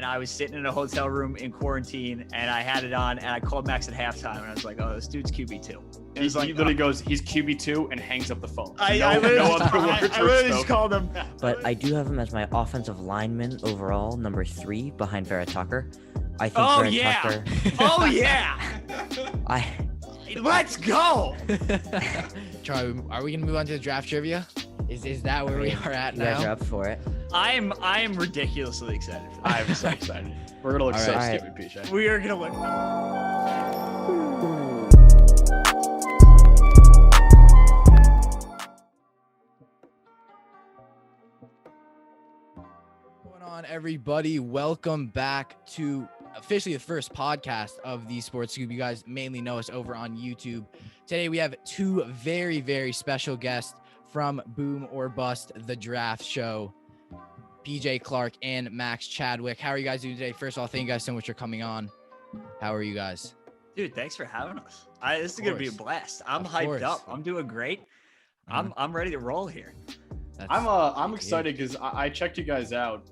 and I was sitting in a hotel room in quarantine, and I had it on, and I called Max at halftime, and I was like, "Oh, this dude's QB2." He literally goes, "He's QB2," and hangs up the phone. I literally just called him. But I do have him as my offensive lineman overall, number 3 behind Vera Tucker. I think Oh Vera yeah! Tucker. Oh yeah! Let's go! Charlie, are we gonna move on to the draft trivia? Is that where we are at You guys are now? up for it. I am ridiculously excited for that. I'm so excited. We're gonna look so right. stupid, PJ. We are gonna look. What's going on, everybody? Welcome back to officially the first podcast of the Sports Scoop. You guys mainly know us over on YouTube. Today we have 2 very, very special guests from Boom or Bust, the draft show, PJ Clark and Max Chadwick. How are you guys doing today? First of all, thank you guys so much for coming on. How are you guys? Dude, thanks for having us. This is gonna be a blast. I'm hyped up. I'm doing great. I'm ready to roll here. I'm excited because I checked you guys out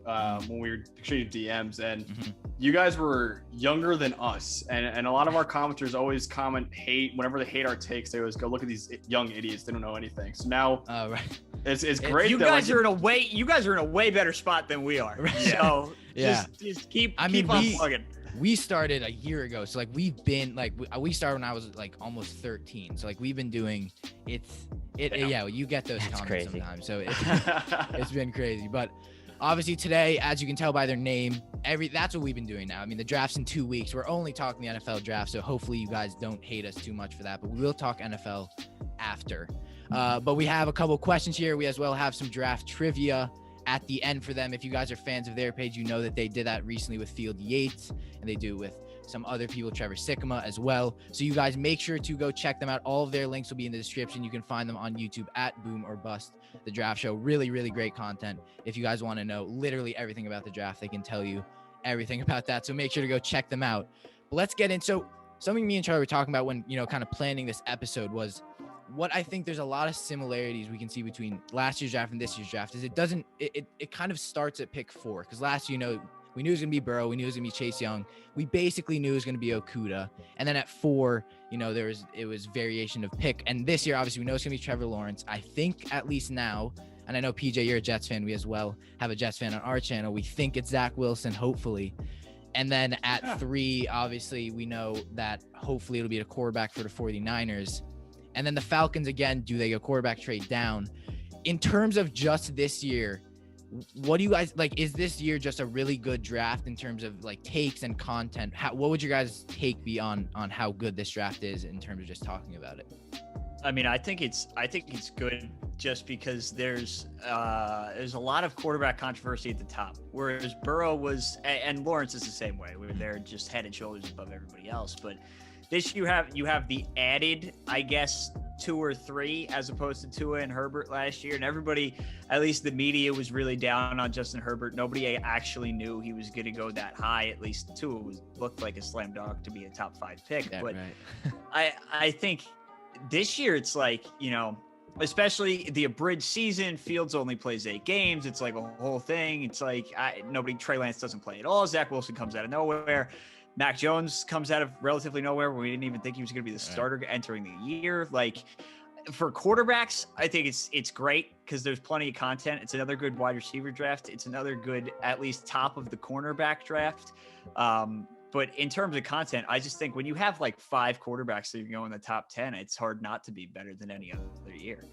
when we were exchanging DMs, and you guys were younger than us, and a lot of our commenters always hate whenever they hate our takes. They always go, "Look at these young idiots; they don't know anything." So now, Right. it's great. You guys are in a way better spot than we are. So just keep on plugging. We started a year ago, so like we've been like we started when I was like almost 13. So like we've been doing you get those comments crazy. sometimes. So it's been crazy. But obviously today, as you can tell by their name, that's what we've been doing now. I mean, the draft's in 2 weeks. We're only talking the NFL draft, so hopefully you guys don't hate us too much for that. But we will talk NFL after. But we have a couple questions here. We as well have some draft trivia at the end for them. If you guys are fans of their page, you know that they did that recently with Field Yates, and they do with some other people, Trevor Sikkema as well. So you guys make sure to go check them out. All of their links will be in the description. You can find them on YouTube at Boom or Bust, the draft show. Really, really great content. If you guys want to know literally everything about the draft, they can tell you everything about that. So make sure to go check them out. But let's get in. So something me and Charlie were talking about when, kind of planning this episode was what I think there's a lot of similarities we can see between last year's draft and this year's draft is it kind of starts at pick 4. Because last year, we knew it was going to be Burrow. We knew it was going to be Chase Young. We basically knew it was going to be Okudah. And then at 4, it was variation of pick. And this year, obviously, we know it's going to be Trevor Lawrence. I think at least now, and I know, PJ, you're a Jets fan. We as well have a Jets fan on our channel. We think it's Zach Wilson, hopefully. And then at 3, obviously, we know that hopefully it'll be a quarterback for the 49ers. And then the Falcons, again, do they go quarterback trade down? In terms of just this year, what do you guys like? Is this year just a really good draft in terms of like takes and content? What would your guys' take be on how good this draft is in terms of just talking about it? I mean, I think it's good just because there's a lot of quarterback controversy at the top, whereas Burrow was, and Lawrence is the same way. They're just head and shoulders above everybody else, but this you have the added, I guess, 2 or 3 as opposed to Tua and Herbert last year. And everybody, at least the media, was really down on Justin Herbert. Nobody actually knew he was going to go that high. At least Tua looked like a slam dunk to be a top 5 pick. Yeah, but right. I think this year it's like, especially the abridged season, Fields only plays 8 games. It's like a whole thing. It's like Trey Lance doesn't play at all. Zach Wilson comes out of nowhere. Mack Jones comes out of relatively nowhere where we didn't even think he was going to be the starter entering the year. Like, for quarterbacks, I think it's great because there's plenty of content. It's another good wide receiver draft. It's another good, at least top of the cornerback draft. But in terms of content, I just think when you have like 5 quarterbacks that you go in the top 10, it's hard not to be better than any other year.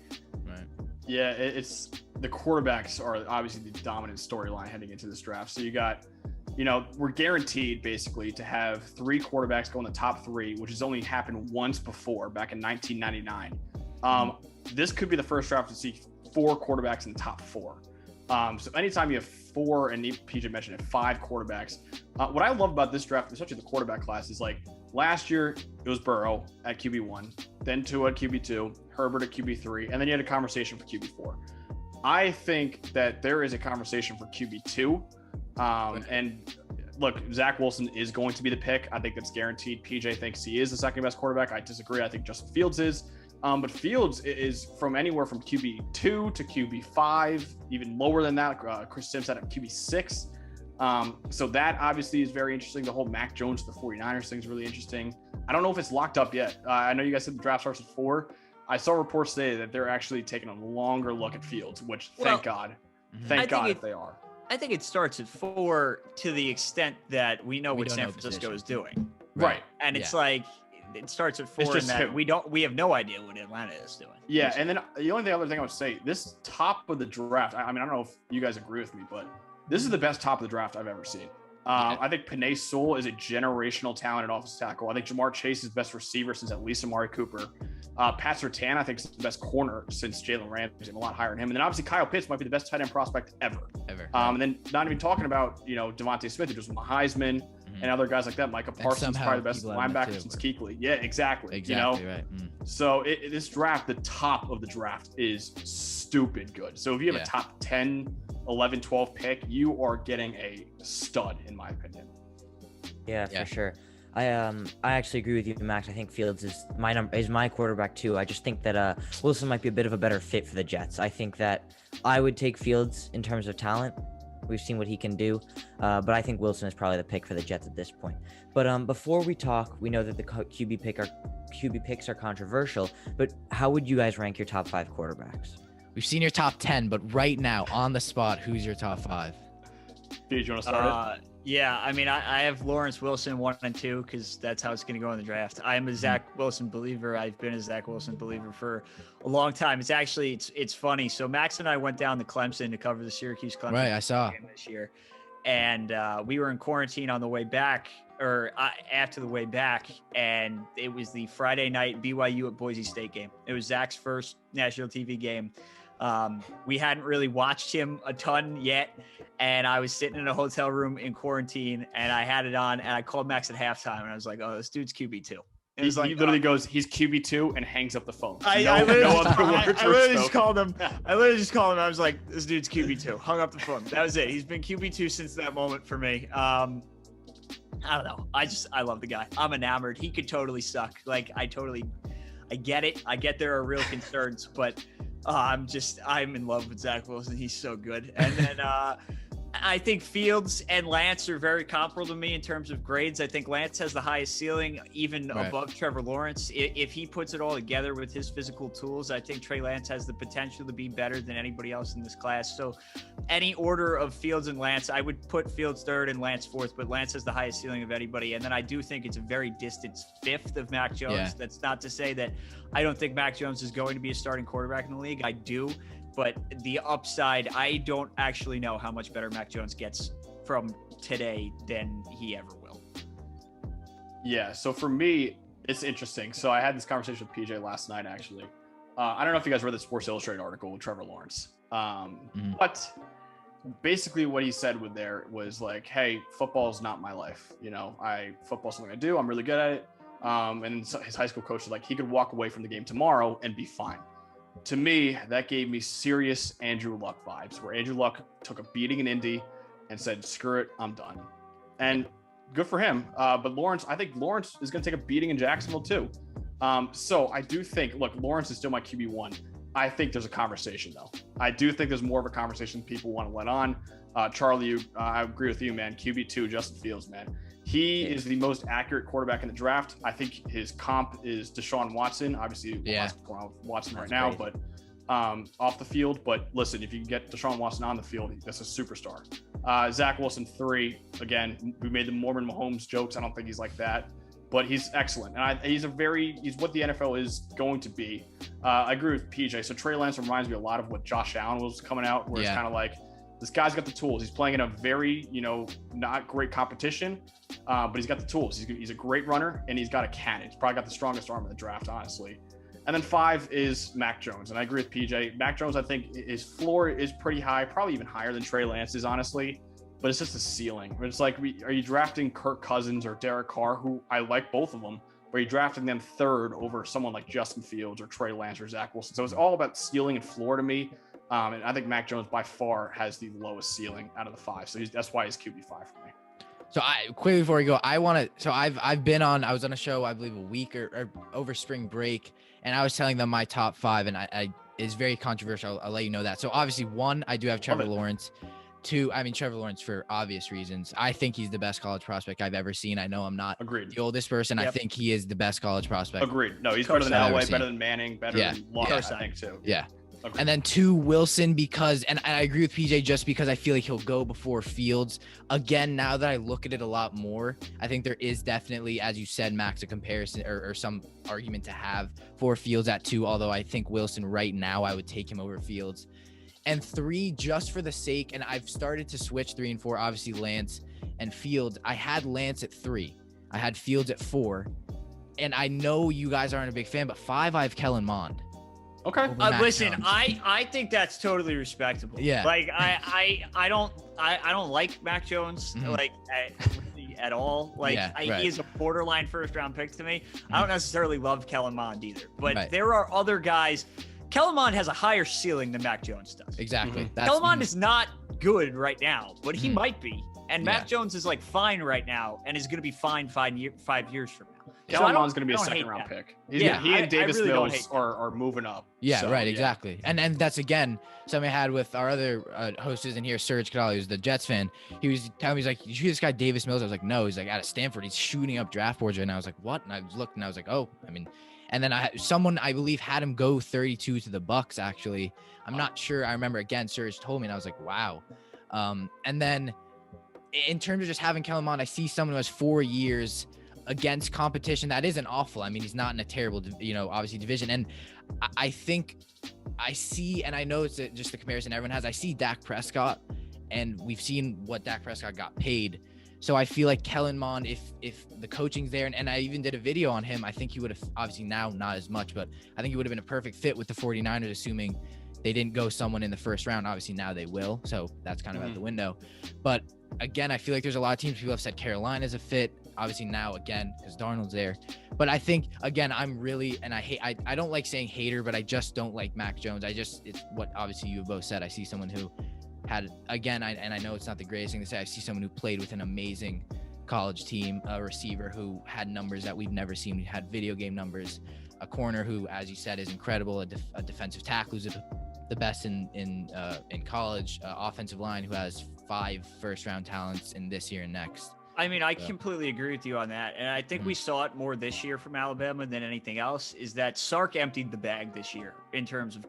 Right. Yeah, it's the quarterbacks are obviously the dominant storyline heading into this draft. So you got, we're guaranteed basically to have 3 quarterbacks go in the top 3, which has only happened once before, back in 1999. This could be the first draft to see 4 quarterbacks in the top 4. So anytime you have 4, and PJ mentioned it, 5 quarterbacks. What I love about this draft, especially the quarterback class, is like last year it was Burrow at QB1, then Tua at QB2, Herbert at QB3, and then you had a conversation for QB4. I think that there is a conversation for QB2. And look, Zach Wilson is going to be the pick. I think that's guaranteed. PJ thinks he is the second best quarterback. I disagree. I think Justin Fields is. But Fields is from anywhere from QB2 to QB5, even lower than that. Chris Sims at QB6. So that obviously is very interesting. The whole Mack Jones to the 49ers thing is really interesting. I don't know if it's locked up yet. I know you guys said the draft starts at 4. I saw reports today that they're actually taking a longer look at Fields, which thank God. Thank God if they are. I think it starts at 4 to the extent that we know what San Francisco is doing. Right. And it's like it starts at 4 and that we have no idea what Atlanta is doing. Yeah, and then the other thing I would say, this top of the draft, I mean, I don't know if you guys agree with me, but this is the best top of the draft I've ever seen. I think Penei Sewell is a generational talent at offensive tackle. I think Jamar Chase is the best receiver since at least Amari Cooper. Pat Surtain, I think, is the best corner since Jalen Ramsey. I'm a lot higher than him. And then obviously Kyle Pitts might be the best tight end prospect ever. And then not even talking about, Devontae Smith, who just won the Heisman, and other guys like that. Micah Parsons is probably the best linebacker since Kuechly. Yeah, exactly. Right. So this draft, the top of the draft is stupid good. So if you have a top 10, 11, 12 pick, you are getting a stud, in my opinion. Yeah, for sure. I actually agree with you, Max. I think Fields is my quarterback too. I just think that Wilson might be a bit of a better fit for the Jets. I think that I would take Fields in terms of talent. We've seen what he can do, but I think Wilson is probably the pick for the Jets at this point. But before we talk, we know that the QB picks are controversial. But how would you guys rank your top 5 quarterbacks? We've seen your top 10, but right now, on the spot, who's your top 5? Do you want to start it? Yeah, I mean, I have Lawrence Wilson 1 and 2 because that's how it's going to go in the draft. I'm a Zach Wilson believer. I've been a Zach Wilson believer for a long time. It's actually, it's funny. So Max and I went down to Clemson to cover the Syracuse-Clemson game this year. And we were in quarantine on the way back, or after the way back, and it was the Friday night BYU at Boise State game. It was Zach's first national TV game. We hadn't really watched him a ton yet, and I was sitting in a hotel room in quarantine, and I had it on, and I called Max at halftime, and I was like, "Oh, this dude's QB2." He literally goes, "He's QB2," and hangs up the phone. I literally just called him. I was like, "This dude's QB2." Hung up the phone. That was it. He's been QB2 since that moment for me. I don't know. I love the guy. I'm enamored. He could totally suck. Like I get it. I get there are real concerns, but I'm in love with Zach Wilson. He's so good. And then I think Fields and Lance are very comparable to me in terms of grades. I think Lance has the highest ceiling, even above Trevor Lawrence. If he puts it all together with his physical tools, I think Trey Lance has the potential to be better than anybody else in this class. So any order of Fields and Lance, I would put Fields 3rd and Lance 4th, but Lance has the highest ceiling of anybody. And then I do think it's a very distant 5th of Mack Jones. Yeah. That's not to say that I don't think Mack Jones is going to be a starting quarterback in the league. I do. But the upside, I don't actually know how much better Mack Jones gets from today than he ever will. Yeah, so for me, it's interesting. So I had this conversation with PJ last night, actually. I don't know if you guys read the Sports Illustrated article with Trevor Lawrence. But basically what he said with there was like, hey, football is not my life. Football's something I do. I'm really good at it. And his high school coach was like, he could walk away from the game tomorrow and be fine. To me, that gave me serious Andrew Luck vibes, where Andrew Luck took a beating in Indy and said, screw it, I'm done. And good for him. But I think Lawrence is going to take a beating in Jacksonville too. So I do think, look, Lawrence is still my QB1. I think there's a conversation though. I do think there's more of a conversation people want to let on. Charlie, I agree with you, man. QB2, Justin Fields, man. He is the most accurate quarterback in the draft. I think his comp is Deshaun Watson. Obviously, Watson right now, but off the field. But listen, if you can get Deshaun Watson on the field, that's a superstar. Zach Wilson 3. Again, we made the Mormon Mahomes jokes. I don't think he's like that, but he's excellent. And he's what the NFL is going to be. I agree with PJ. So Trey Lance reminds me a lot of what Josh Allen was coming out, where it's kind of like, this guy's got the tools. He's playing in a very, not great competition, but he's got the tools. He's a great runner, and he's got a cannon. He's probably got the strongest arm in the draft, honestly. And then 5 is Mack Jones, and I agree with PJ. Mack Jones, I think his floor is pretty high, probably even higher than Trey Lance's, honestly. But it's just a ceiling. It's like, are you drafting Kirk Cousins or Derek Carr, who I like both of them, but are you drafting them 3rd over someone like Justin Fields or Trey Lance or Zach Wilson? So it's all about ceiling and floor to me. And I think Mack Jones by far has the lowest ceiling out of the 5. So that's why he's QB5 for me. So quickly before we go, I was on a show, I believe a week or over spring break, and I was telling them my top 5, and it's very controversial. I'll let you know that. So obviously 1, I do have Trevor Lawrence. 2, I mean, Trevor Lawrence for obvious reasons. I think he's the best college prospect I've ever seen. I know I'm not Agreed. the oldest person. Yep. I think he is the best college prospect. Agreed. No, he's better than I've ever Elway, better seen. than Manning, better than Lawrence, I think, too. Yeah. Agreed. And then 2, Wilson, because, and I agree with PJ just because I feel like he'll go before Fields. Again, now that I look at it a lot more, I think there is definitely, as you said, Max, a comparison or some argument to have for Fields at 2, although I think Wilson right now, I would take him over Fields. And 3, just for the sake, and I've started to switch 3 and 4, obviously Lance and Fields. I had Lance at 3. I had Fields at 4. And I know you guys aren't a big fan, but 5, I have Kellen Mond. Okay. Listen, Jones. I think that's totally respectable. Yeah. Like I don't like Mack Jones like at all. Like he is a borderline first round pick to me. I don't necessarily love Kellen Mond either, but there are other guys. Kellen Mond has a higher ceiling than Mack Jones does. Exactly. Kellen Mond is not good right now, but he might be. And Mack Jones is like fine right now and is going to be fine 5 years from now. Kellen Mond's going to be a second-round pick. He and Davis Mills are moving up. Yeah, so, exactly. And that's, again, something I had with our other hostess in here, Serge Kadali, who's the Jets fan. He was telling me, he's like, you see this guy Davis Mills? I was like, no. He's like, out of Stanford. He's shooting up draft boards right now. I was like, what? And I looked, and I was like, oh, I mean, and then someone, I believe, had him go 32 to the Bucks, actually. I'm not sure. I remember, again, Serge told me, and I was like, wow. And then in terms of just having Kellen Mond, I see someone who has 4 years against competition that isn't awful. I mean, he's not in a terrible, obviously division. And I think I see, and I know it's just the comparison everyone has. I see Dak Prescott, and we've seen what Dak Prescott got paid. So I feel like Kellen Mond, if the coaching's there, and I even did a video on him, I think he would have, obviously now not as much, but I think he would have been a perfect fit with the 49ers, assuming they didn't go someone in the first round. Obviously now they will. So that's kind of out the window. But again, I feel like there's a lot of teams, people have said Carolina's a fit. Obviously now again, because Darnold's there. But I think, again, I'm really, and I don't like saying hater, but I just don't like Mack Jones. It's what obviously you both said. I see someone who had, again, and I know it's not the greatest thing to say, I see someone who played with an amazing college team, a receiver who had numbers that we've never seen. We had video game numbers, a corner who, as you said, is incredible, a defensive tackle who's the best in college, offensive line who has 5 first-round talents in this year and next. I mean, I completely agree with you on that. And I think we saw it more this year from Alabama than anything else, is that Sark emptied the bag this year in terms of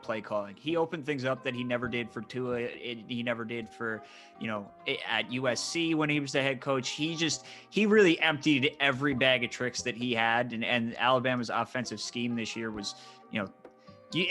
play calling. He opened things up that he never did for Tua. He never did for, at USC when he was the head coach. He really emptied every bag of tricks that he had. And Alabama's offensive scheme this year was,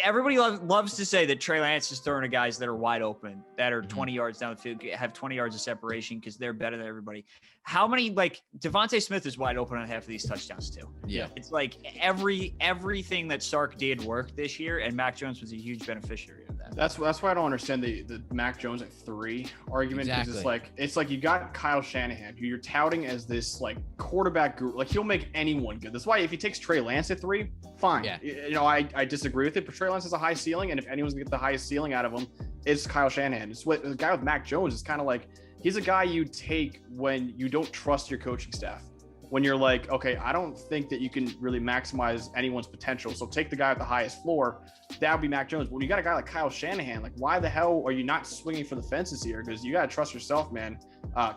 everybody loves to say that Trey Lance is throwing to guys that are wide open, that are 20 yards down the field, have 20 yards of separation because they're better than everybody. How many, Devontae Smith is wide open on half of these touchdowns too. Yeah. It's like everything that Sark did work this year, and Mack Jones was a huge beneficiary of that. That's why I don't understand the Mack Jones at 3 argument. Exactly. Because it's like you got Kyle Shanahan, who you're touting as this quarterback guru. Like, he'll make anyone good. That's why if he takes Trey Lance at 3, fine. Yeah. I disagree with it, but Trey Lance has a high ceiling, and if anyone's gonna get the highest ceiling out of him, it's Kyle Shanahan. It's what the guy with Mack Jones is kind of like. He's a guy you take when you don't trust your coaching staff. When you're like, okay, I don't think that you can really maximize anyone's potential, so take the guy at the highest floor. That would be Mack Jones. When you got a guy like Kyle Shanahan, like, why the hell are you not swinging for the fences here? Because you got to trust yourself, man.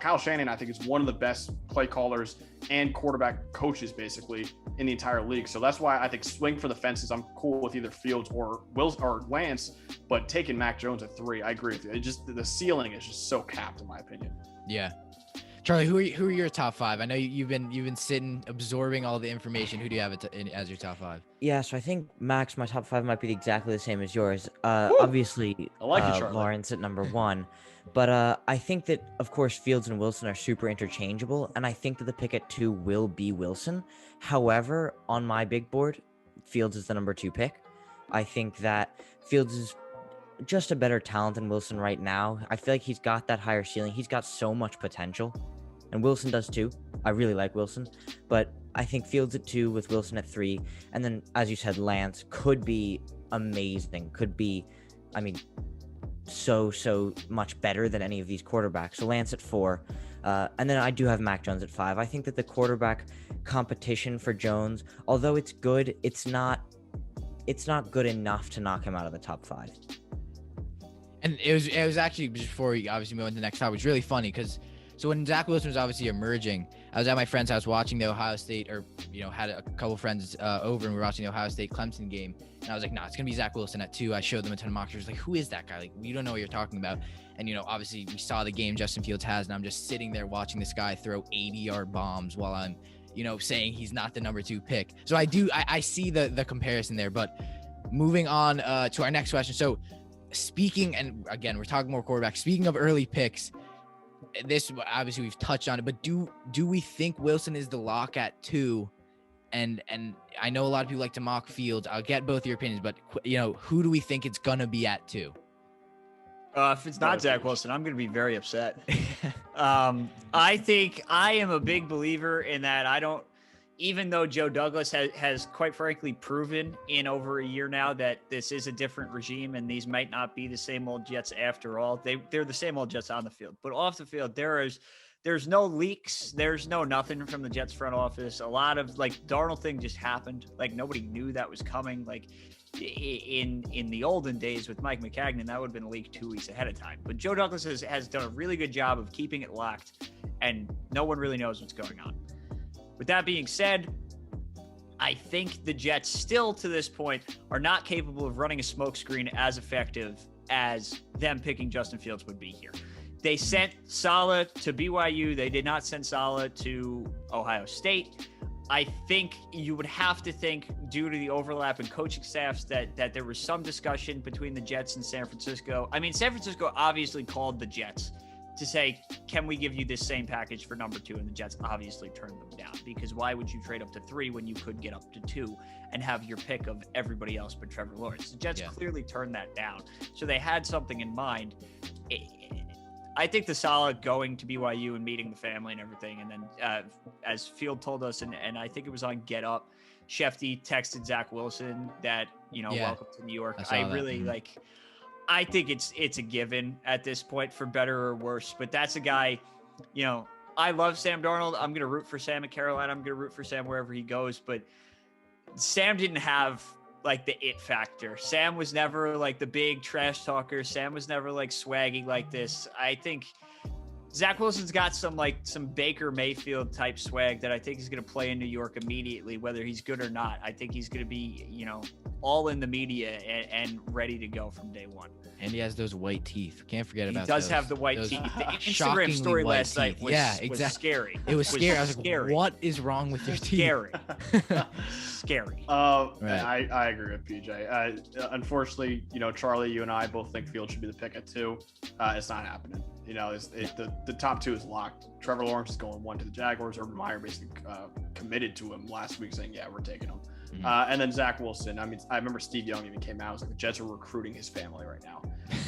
Kyle Shanahan, I think, is one of the best play callers and quarterback coaches, basically, in the entire league. So that's why I think swing for the fences. I'm cool with either Fields or Lance, but taking Mack Jones at 3, I agree with you. The ceiling is just so capped, in my opinion. Yeah. Charlie, who are your top 5? I know you've been sitting, absorbing all the information. Who do you have as your top 5? Yeah, so I think Max, my top 5 might be exactly the same as yours. Obviously, I like you, Charlie. Lawrence at number 1. But I think that, of course, Fields and Wilson are super interchangeable, and I think that the pick at 2 will be Wilson. However, on my big board, Fields is the number 2 pick. I think that Fields is just a better talent than Wilson right now. I feel like he's got that higher ceiling. He's got so much potential, and Wilson does too. I really like Wilson, but I think Fields at 2 with Wilson at 3. And then, as you said, Lance could be amazing, so much better than any of these quarterbacks. So Lance at 4. And then I do have Mack Jones at 5. I think that the quarterback competition for Jones, although it's good, it's not good enough to knock him out of the top 5. And it was actually, before we obviously move on to the next topic, it's really funny because so when Zach Wilson was obviously emerging, I was at my friend's house watching the Ohio State, or had a couple friends over, and we were watching the Ohio State Clemson game, and I was like, nah, it's gonna be Zach Wilson at 2. I showed them a ton of mock drafts, like, who is that guy? Like, you don't know what you're talking about. And obviously we saw the game Justin Fields has, and I'm just sitting there watching this guy throw 80-yard bombs while I'm saying he's not the number 2 pick. So I see the comparison there. But moving on to our next question. So speaking, and again, we're talking more quarterbacks. Speaking of early picks, this obviously we've touched on it, but do we think Wilson is the lock at 2? And I know a lot of people like to mock Fields. I'll get both your opinions, but who do we think it's gonna be at 2? If it's not Zach Wilson, I'm going to be very upset. I think I am a big believer in that. Even though Joe Douglas has quite frankly proven in over a year now that this is a different regime and these might not be the same old Jets after all. They're the same old Jets on the field, but off the field, there's no leaks. There's no nothing from the Jets front office. A lot of Darnold thing just happened. Nobody knew that was coming. In the olden days with Mike McCagnon, that would have been leaked 2 weeks ahead of time. But Joe Douglas has done a really good job of keeping it locked, and no one really knows what's going on. With that being said, I think the Jets still to this point are not capable of running a smokescreen as effective as them picking Justin Fields would be here. They sent Saleh to BYU. They did not send Saleh to Ohio State. I think you would have to think, due to the overlap in coaching staffs, that there was some discussion between the Jets and San Francisco. I mean, San Francisco obviously called the Jets to say, can we give you this same package for number 2? And the Jets obviously turned them down, because why would you trade up to 3 when you could get up to 2 and have your pick of everybody else but Trevor Lawrence? The Jets clearly turned that down. So they had something in mind. I think the Saleh going to BYU and meeting the family and everything, and then as Field told us, and I think it was on Get Up, Shefty texted Zach Wilson that welcome to New York. I really I think it's a given at this point, for better or worse. But that's a guy, I love Sam Darnold. I'm gonna root for Sam in Carolina. I'm gonna root for Sam wherever he goes. But Sam didn't have the it factor. Sam was never the big trash talker. Sam was never swaggy like this. I think Zach Wilson's got some Baker Mayfield type swag that I think is going to play in New York immediately, whether he's good or not. I think he's going to be, all in the media and ready to go from day one. And he has those white teeth. Can't forget about those. He does have the white teeth. The Instagram story last night was scary. It was scary. I was like, what is wrong with your teeth? Scary. Right. I agree with PJ. Unfortunately, Charlie, you and I both think Field should be the pick at 2. It's not happening. The top 2 is locked. Trevor Lawrence is going 1 to the Jaguars. Urban Meyer basically committed to him last week, saying, yeah, we're taking him. And then Zach Wilson. I mean, I remember Steve Young even came out. It was like, the Jets are recruiting his family right now.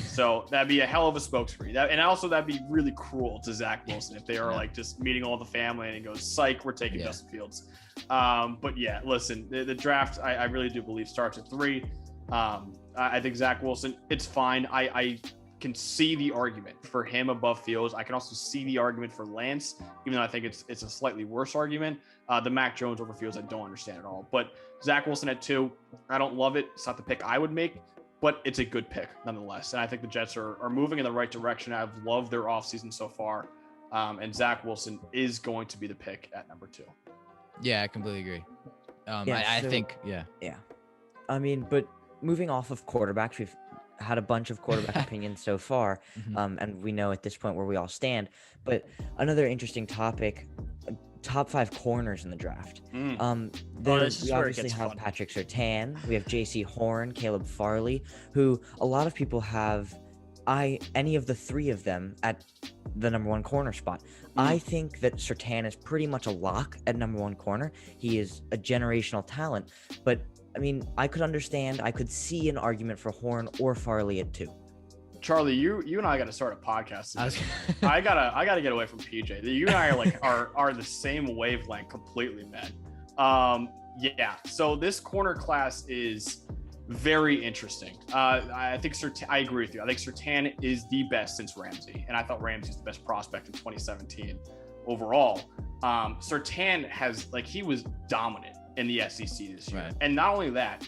So that'd be a hell of a smokescreen. And also that'd be really cruel to Zach Wilson if they are just meeting all the family and he goes, psych, we're taking Justin Fields. But yeah, listen, the draft, I really do believe starts at 3. I think Zach Wilson, it's fine. I can see the argument for him above Fields. I can also see the argument for Lance, even though I think it's a slightly worse argument. The Mack Jones over Fields, I don't understand at all. But Zach Wilson at 2, I don't love it. It's not the pick I would make, but it's a good pick nonetheless. And I think the Jets are moving in the right direction. I've loved their offseason so far. And Zach Wilson is going to be the pick at number 2. Yeah, I completely agree. I think. I mean, but moving off of quarterbacks, we've had a bunch of quarterback opinions so far, and we know at this point where we all stand. But another interesting topic, top 5 corners in the draft. We obviously have fun. Patrick Surtain, we have JC Horn, Caleb Farley, who a lot of people have any of the 3 of them at the number 1 corner spot. I think that Surtain is pretty much a lock at number 1 corner. He is a generational talent, but I mean, I could see an argument for Horn or Farley at 2. Charlie, you and I got to start a podcast. I gotta get away from PJ. You and I are the same wavelength completely, man. Yeah. So this corner class is very interesting. I think I agree with you. I think Surtain is the best since Ramsey, and I thought Ramsey was the best prospect in 2017 overall. Surtain he was dominant in the SEC this year. Right. And not only that,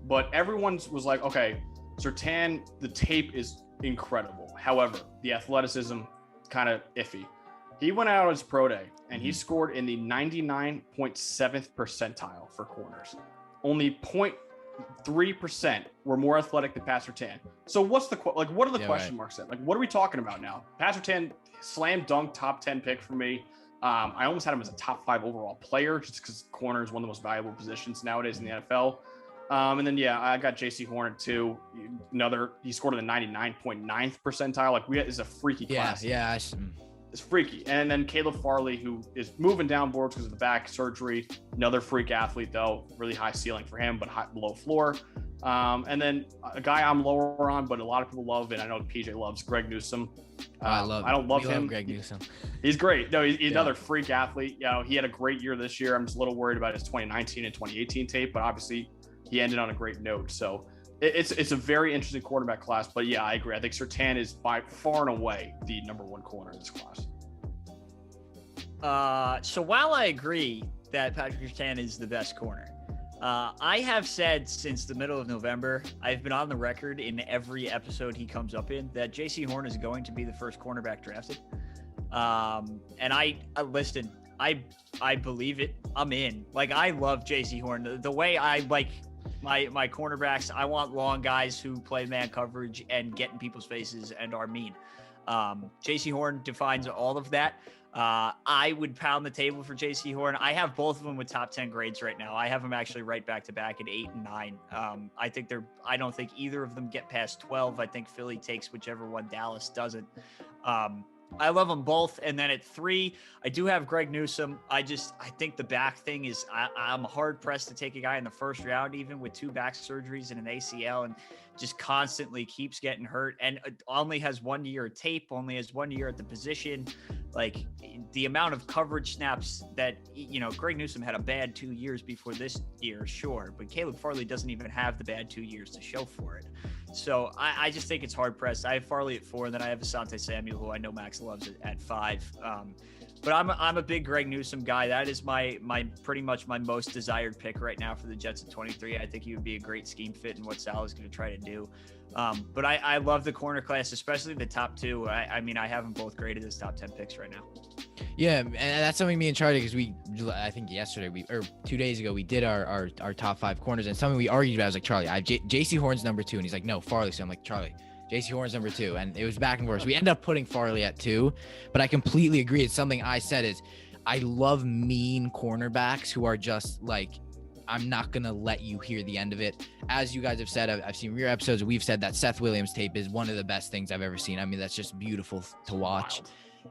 but everyone was like, okay, Surtain, the tape is incredible. However, the athleticism kind of iffy. He went out on his pro day and he scored in the 99.7th percentile for corners. Only 0.3% were more athletic than Pat Surtain. So what's the what are the question marks then? Like, what are we talking about now? Pat Surtain, slam dunk top 10 pick for me. I almost had him as a top 5 overall player just because corner is one of the most valuable positions nowadays in the NFL. And then, I got JC Horn at 2. He scored in the 99.9th percentile. Like, is a freaky class. Yeah. It's freaky. And then Caleb Farley, who is moving down boards because of the back surgery. Another freak athlete, though. Really high ceiling for him, but low floor. And then a guy I'm lower on, but a lot of people love, and I know PJ loves, Greg Newsome. I don't love him. Greg Newsome. He's great. No, he's another freak athlete. He had a great year this year. I'm just a little worried about his 2019 and 2018 tape, but obviously he ended on a great note. So it's a very interesting quarterback class. But I agree. I think Surtain is by far and away the number 1 corner in this class. So while I agree that Patrick Surtain is the best corner, I have said since the middle of November, I've been on the record in every episode he comes up in that JC Horn is going to be the first cornerback drafted. And I listen, I believe it. I'm in. Like, I love JC Horn. The way I like my cornerbacks, I want long guys who play man coverage and get in people's faces and are mean. JC Horn defines all of that. I would pound the table for JC Horn. I have both of them with top 10 grades right now. I have them actually right back to back at 8 and 9. I don't think either of them get past 12. I think Philly takes whichever one Dallas doesn't. I love them both. And then at 3, I do have Greg Newsome. I think the back thing is I'm hard pressed to take a guy in the first round, even with 2 back surgeries and an ACL, and just constantly keeps getting hurt and only has 1 year of tape, only has 1 year at the position. Like, the amount of coverage snaps that, Greg Newsome had a bad 2 years before this year, sure, but Caleb Farley doesn't even have the bad 2 years to show for it. So I just think it's hard pressed. I have Farley at 4, and then I have Asante Samuel, who I know Max loves, at 5. But I'm a big Greg Newsome guy. That is my pretty much my most desired pick right now for the Jets at 23. I think he would be a great scheme fit in what Sal is going to try to do. But I love the corner class, especially the top 2. I have them both graded as top 10 picks right now. Yeah, and that's something me and Charlie, because I think yesterday or 2 days ago, we did our top 5 corners, and something we argued about. I was like, Charlie, I have JC Horn's number 2, and he's like, no, Farley. So I'm like, Charlie, JC Horn's number 2, and it was back and forth. So we ended up putting Farley at 2, but I completely agree. It's something I said is I love mean cornerbacks who are just like, I'm not going to let you hear the end of it. As you guys have said, I've seen your episodes. We've said that Seth Williams tape is one of the best things I've ever seen. I mean, that's just beautiful to watch.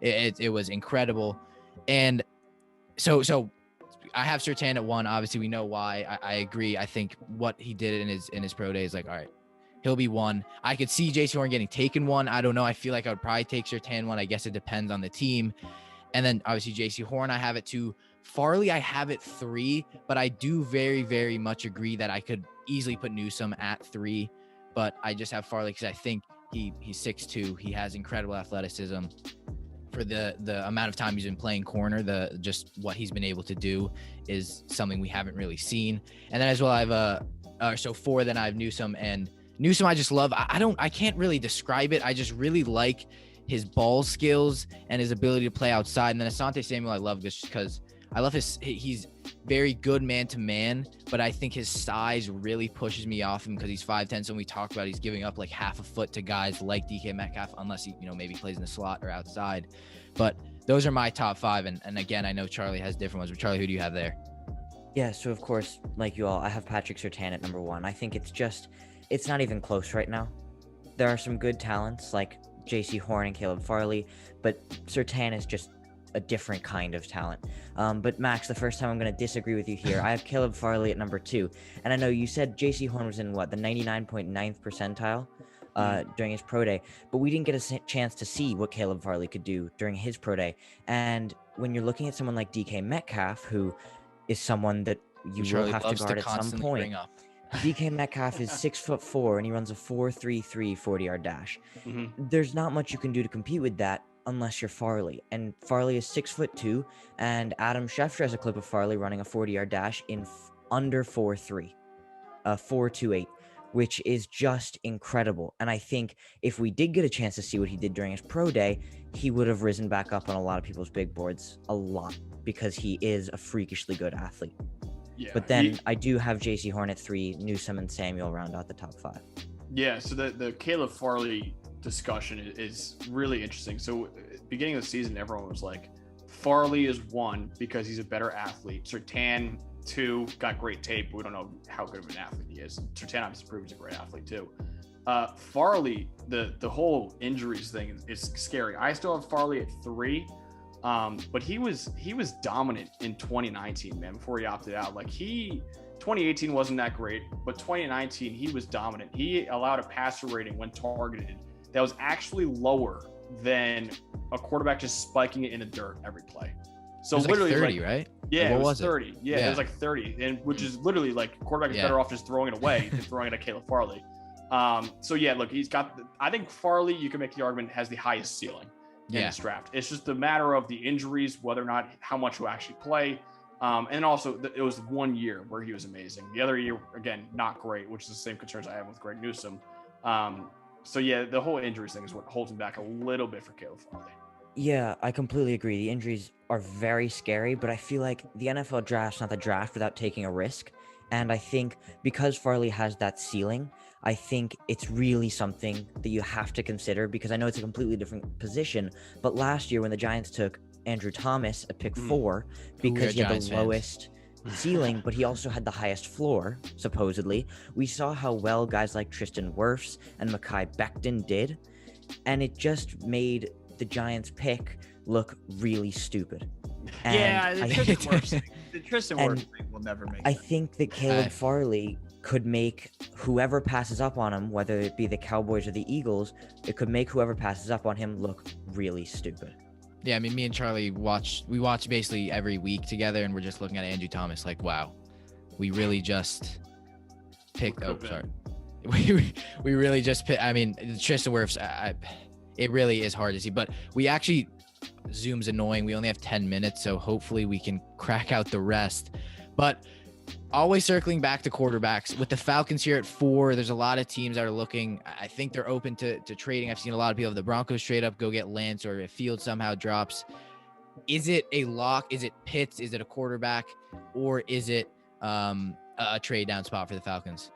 It was incredible. And so I have Surtain at 1. Obviously, we know why. I agree. I think what he did in his pro day is like, all right, he'll be 1. I could see JC Horn getting taken 1. I don't know. I feel like I would probably take Surtain 1. I guess it depends on the team. And then obviously JC Horn, I have it 2. Farley, I have it 3, but I do very, very much agree that I could easily put Newsome at 3, but I just have Farley because I think he's 6'2". He has incredible athleticism for the amount of time he's been playing corner. Just what he's been able to do is something we haven't really seen. And then as well, I have so 4. Then I have Newsome, and Newsome I just love. I can't really describe it. I just really like his ball skills and his ability to play outside. And then Asante Samuel, I love this because I love he's very good man-to-man, but I think his size really pushes me off him because he's 5'10". So when we talk about he's giving up like half a foot to guys like DK Metcalf, unless he, maybe plays in the slot or outside. But those are my top 5. And again, I know Charlie has different ones, but Charlie, who do you have there? Yeah, so of course, like you all, I have Patrick Surtain at number 1. I think it's not even close right now. There are some good talents like JC Horn and Caleb Farley, but Surtain is just a different kind of talent. But Max, the first time I'm going to disagree with you here. I have Caleb Farley at number 2. And I know you said JC Horn was in the 99.9th percentile during his pro day, but we didn't get a chance to see what Caleb Farley could do during his pro day. And when you're looking at someone like DK Metcalf, who is someone that you will have to guard at some point. DK Metcalf is 6'4" and he runs a 4.33 40-yard dash. Mm-hmm. There's not much you can do to compete with that unless you're Farley. And Farley is 6'2", and Adam Schefter has a clip of Farley running a 40-yard dash in under 4.3, 4.28. which is just incredible. And I think if we did get a chance to see what he did during his pro day, he would have risen back up on a lot of people's big boards a lot, because he is a freakishly good athlete. Yeah, but then I do have JC Horn at 3, Newsome and Samuel round out the top 5. Yeah, so the Caleb Farley discussion is really interesting. So beginning of the season, everyone was like, Farley is 1 because he's a better athlete. Surtain 2 got great tape, but we don't know how good of an athlete he is. Surtain obviously proves he's a great athlete too. Farley, the whole injuries thing is scary. I still have Farley at 3, but he was dominant in 2019, man. Before he opted out, 2018 wasn't that great, but 2019 he was dominant. He allowed a passer rating when targeted that was actually lower than a quarterback just spiking it in the dirt every play. So it was literally 30, right? Yeah, what it was was 30. It? Yeah, it was 30, and which is literally quarterback is better off just throwing it away than throwing it at Caleb Farley. So yeah, look, he's got. I think Farley, you can make the argument, has the highest ceiling in this draft. It's just a matter of the injuries, whether or not how much he'll actually play, and also it was 1 year where he was amazing. The other year, again, not great, which is the same concerns I have with Greg Newsome. So yeah, the whole injuries thing is what holds him back a little bit for Caleb Farley. Yeah, I completely agree. The injuries are very scary, but I feel like the NFL draft's not the draft without taking a risk. And I think because Farley has that ceiling, I think it's really something that you have to consider, because I know it's a completely different position. But last year when the Giants took Andrew Thomas at pick 4, because he had the lowest ceiling, but he also had the highest floor, supposedly, we saw how well guys like Tristan Wirfs and Mekhi Becton did. And it just made the Giants pick look really stupid. And the Tristan Wirfs thing will never make sense. I think that Caleb Farley could make whoever passes up on him, whether it be the Cowboys or the Eagles, it could make whoever passes up on him look really stupid. Yeah, I mean, me and Charlie watch basically every week together, and we're just looking at Andrew Thomas like, wow, we really just picked. Oh, sorry. We really just picked. I mean, Tristan Wirfs, it really is hard to see, but we actually, Zoom's annoying. We only have 10 minutes, so hopefully we can crack out the rest. But always circling back to quarterbacks with the Falcons here at 4, there's a lot of teams that are looking. I think they're open to trading. I've seen a lot of people have the Broncos trade up, go get Lance, or if Fields somehow drops. Is it a lock? Is it Pitts? Is it a quarterback? Or is it a trade down spot for the Falcons?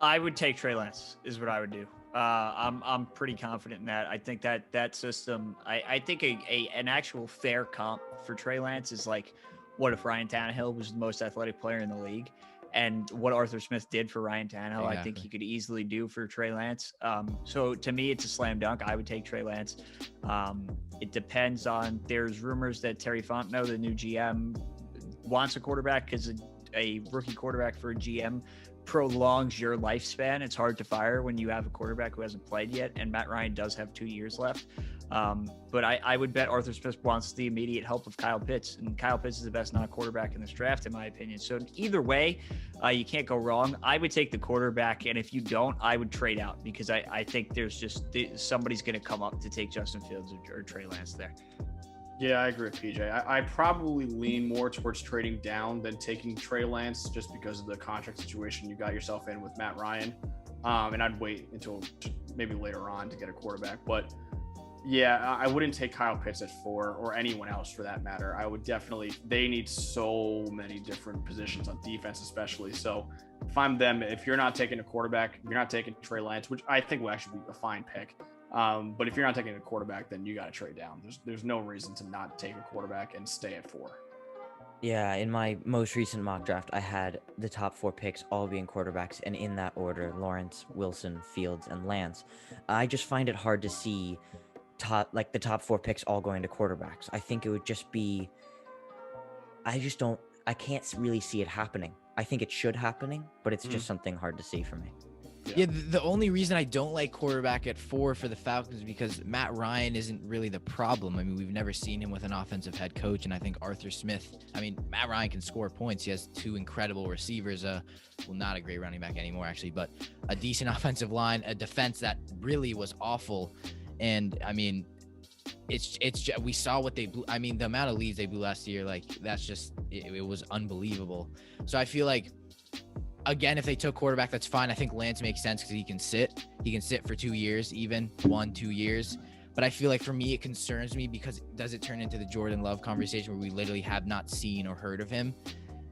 I would take Trey Lance is what I would do. I'm pretty confident in that. I think that system, I think an actual fair comp for Trey Lance is what if Ryan Tannehill was the most athletic player in the league, and what Arthur Smith did for Ryan Tannehill, I think he could easily do for Trey Lance. So to me, it's a slam dunk. I would take Trey Lance. It depends on, there's rumors that Terry Fontenot, the new GM, wants a quarterback because a rookie quarterback for a GM prolongs your lifespan. It's hard to fire when you have a quarterback who hasn't played yet, and Matt Ryan does have 2 years left. But I would bet Arthur Smith wants the immediate help of Kyle Pitts, and Kyle Pitts is the best non-quarterback in this draft, in my opinion. So either way, you can't go wrong. I would take the quarterback, and if you don't, I would trade out, because I think there's just somebody's going to come up to take Justin Fields or Trey Lance there. Yeah, I agree with PJ. I probably lean more towards trading down than taking Trey Lance, just because of the contract situation you got yourself in with Matt Ryan. And I'd wait until maybe later on to get a quarterback. But yeah, I wouldn't take Kyle Pitts at 4, or anyone else for that matter. I would definitely, they need so many different positions on defense, especially. So if I'm them, if you're not taking a quarterback, you're not taking Trey Lance, which I think will actually be a fine pick. But if you're not taking a quarterback, then you got to trade down. There's no reason to not take a quarterback and stay at 4. Yeah, in my most recent mock draft, I had the top 4 picks all being quarterbacks, and in that order: Lawrence, Wilson, Fields, and Lance. I just find it hard to see the top 4 picks all going to quarterbacks. I think it would just be, I can't really see it happening. I think it should happening, but it's just something hard to see for me. Yeah, the only reason I don't like quarterback at 4 for the Falcons is because Matt Ryan isn't really the problem. I mean, we've never seen him with an offensive head coach, and I think Arthur Smith, Matt Ryan can score points. He has 2 incredible receivers, not a great running back anymore, actually, but a decent offensive line, a defense that really was awful. And we saw what they blew. The amount of leads they blew last year, that's just, it was unbelievable. So I feel like again, if they took quarterback, that's fine. I think Lance makes sense because he can sit. He can sit for 2 years, even 1-2 years. But I feel like for me, it concerns me because does it turn into the Jordan Love conversation where we literally have not seen or heard of him?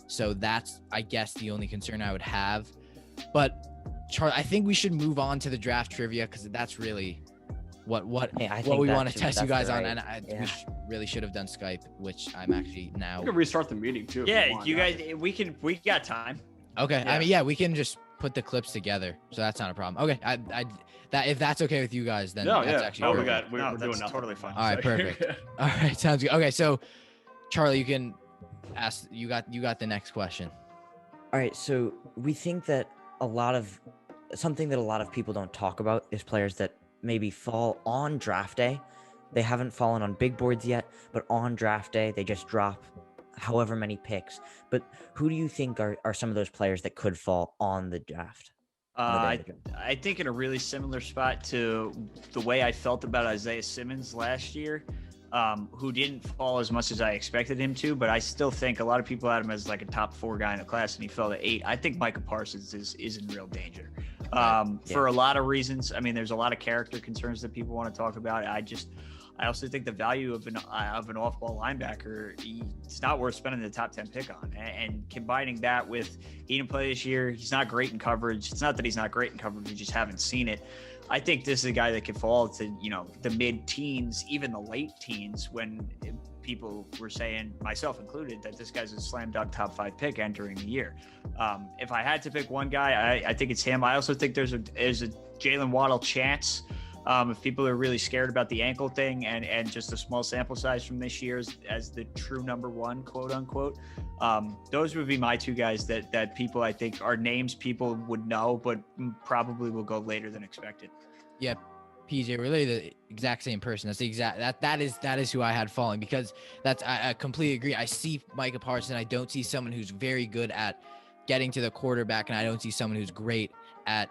So that's, I guess, the only concern I would have. But Charlie, I think we should move on to the draft trivia because that's really what we want to test you guys on. And we really should have done Skype, which I'm actually now. We can restart the meeting too. Yeah, you guys, we got time. Okay, yeah. I mean, yeah, we can just put the clips together, so that's not a problem. Okay, that if that's okay with you guys, then that's actually we're doing nothing. Totally fine. All right, perfect. All right, sounds good. Okay, so Charlie, you can ask. You got the next question. All right, so we think that something that a lot of people don't talk about is players that maybe fall on draft day. They haven't fallen on big boards yet, but on draft day they just drop however many picks. But who do you think are some of those players that could fall on the draft? I think in a really similar spot to the way I felt about Isaiah Simmons last year, who didn't fall as much as I expected him to, but I still think a lot of people had him as like a top 4 guy in the class and he fell to 8. I think Micah Parsons is in real danger for a lot of reasons. I mean, there's a lot of character concerns that people want to talk about. I also think the value of an off-ball linebacker, it's not worth spending the top 10 pick on. And combining that with he didn't play this year, he's not great in coverage. It's not that he's not great in coverage, we just haven't seen it. I think this is a guy that could fall to, the mid-teens, even the late teens, when people were saying, myself included, that this guy's a slam dunk top 5 pick entering the year. If I had to pick one guy, I think it's him. I also think there's a Jalen Waddle chance. If people are really scared about the ankle thing and just a small sample size from this year as the true number 1, quote unquote, those would be my 2 guys that people, I think, are names people would know, but probably will go later than expected. Yeah. PJ, really the exact same person. That's the exact that is who I had falling, because I completely agree. I see Micah Parsons. I don't see someone who's very good at getting to the quarterback, and I don't see someone who's great at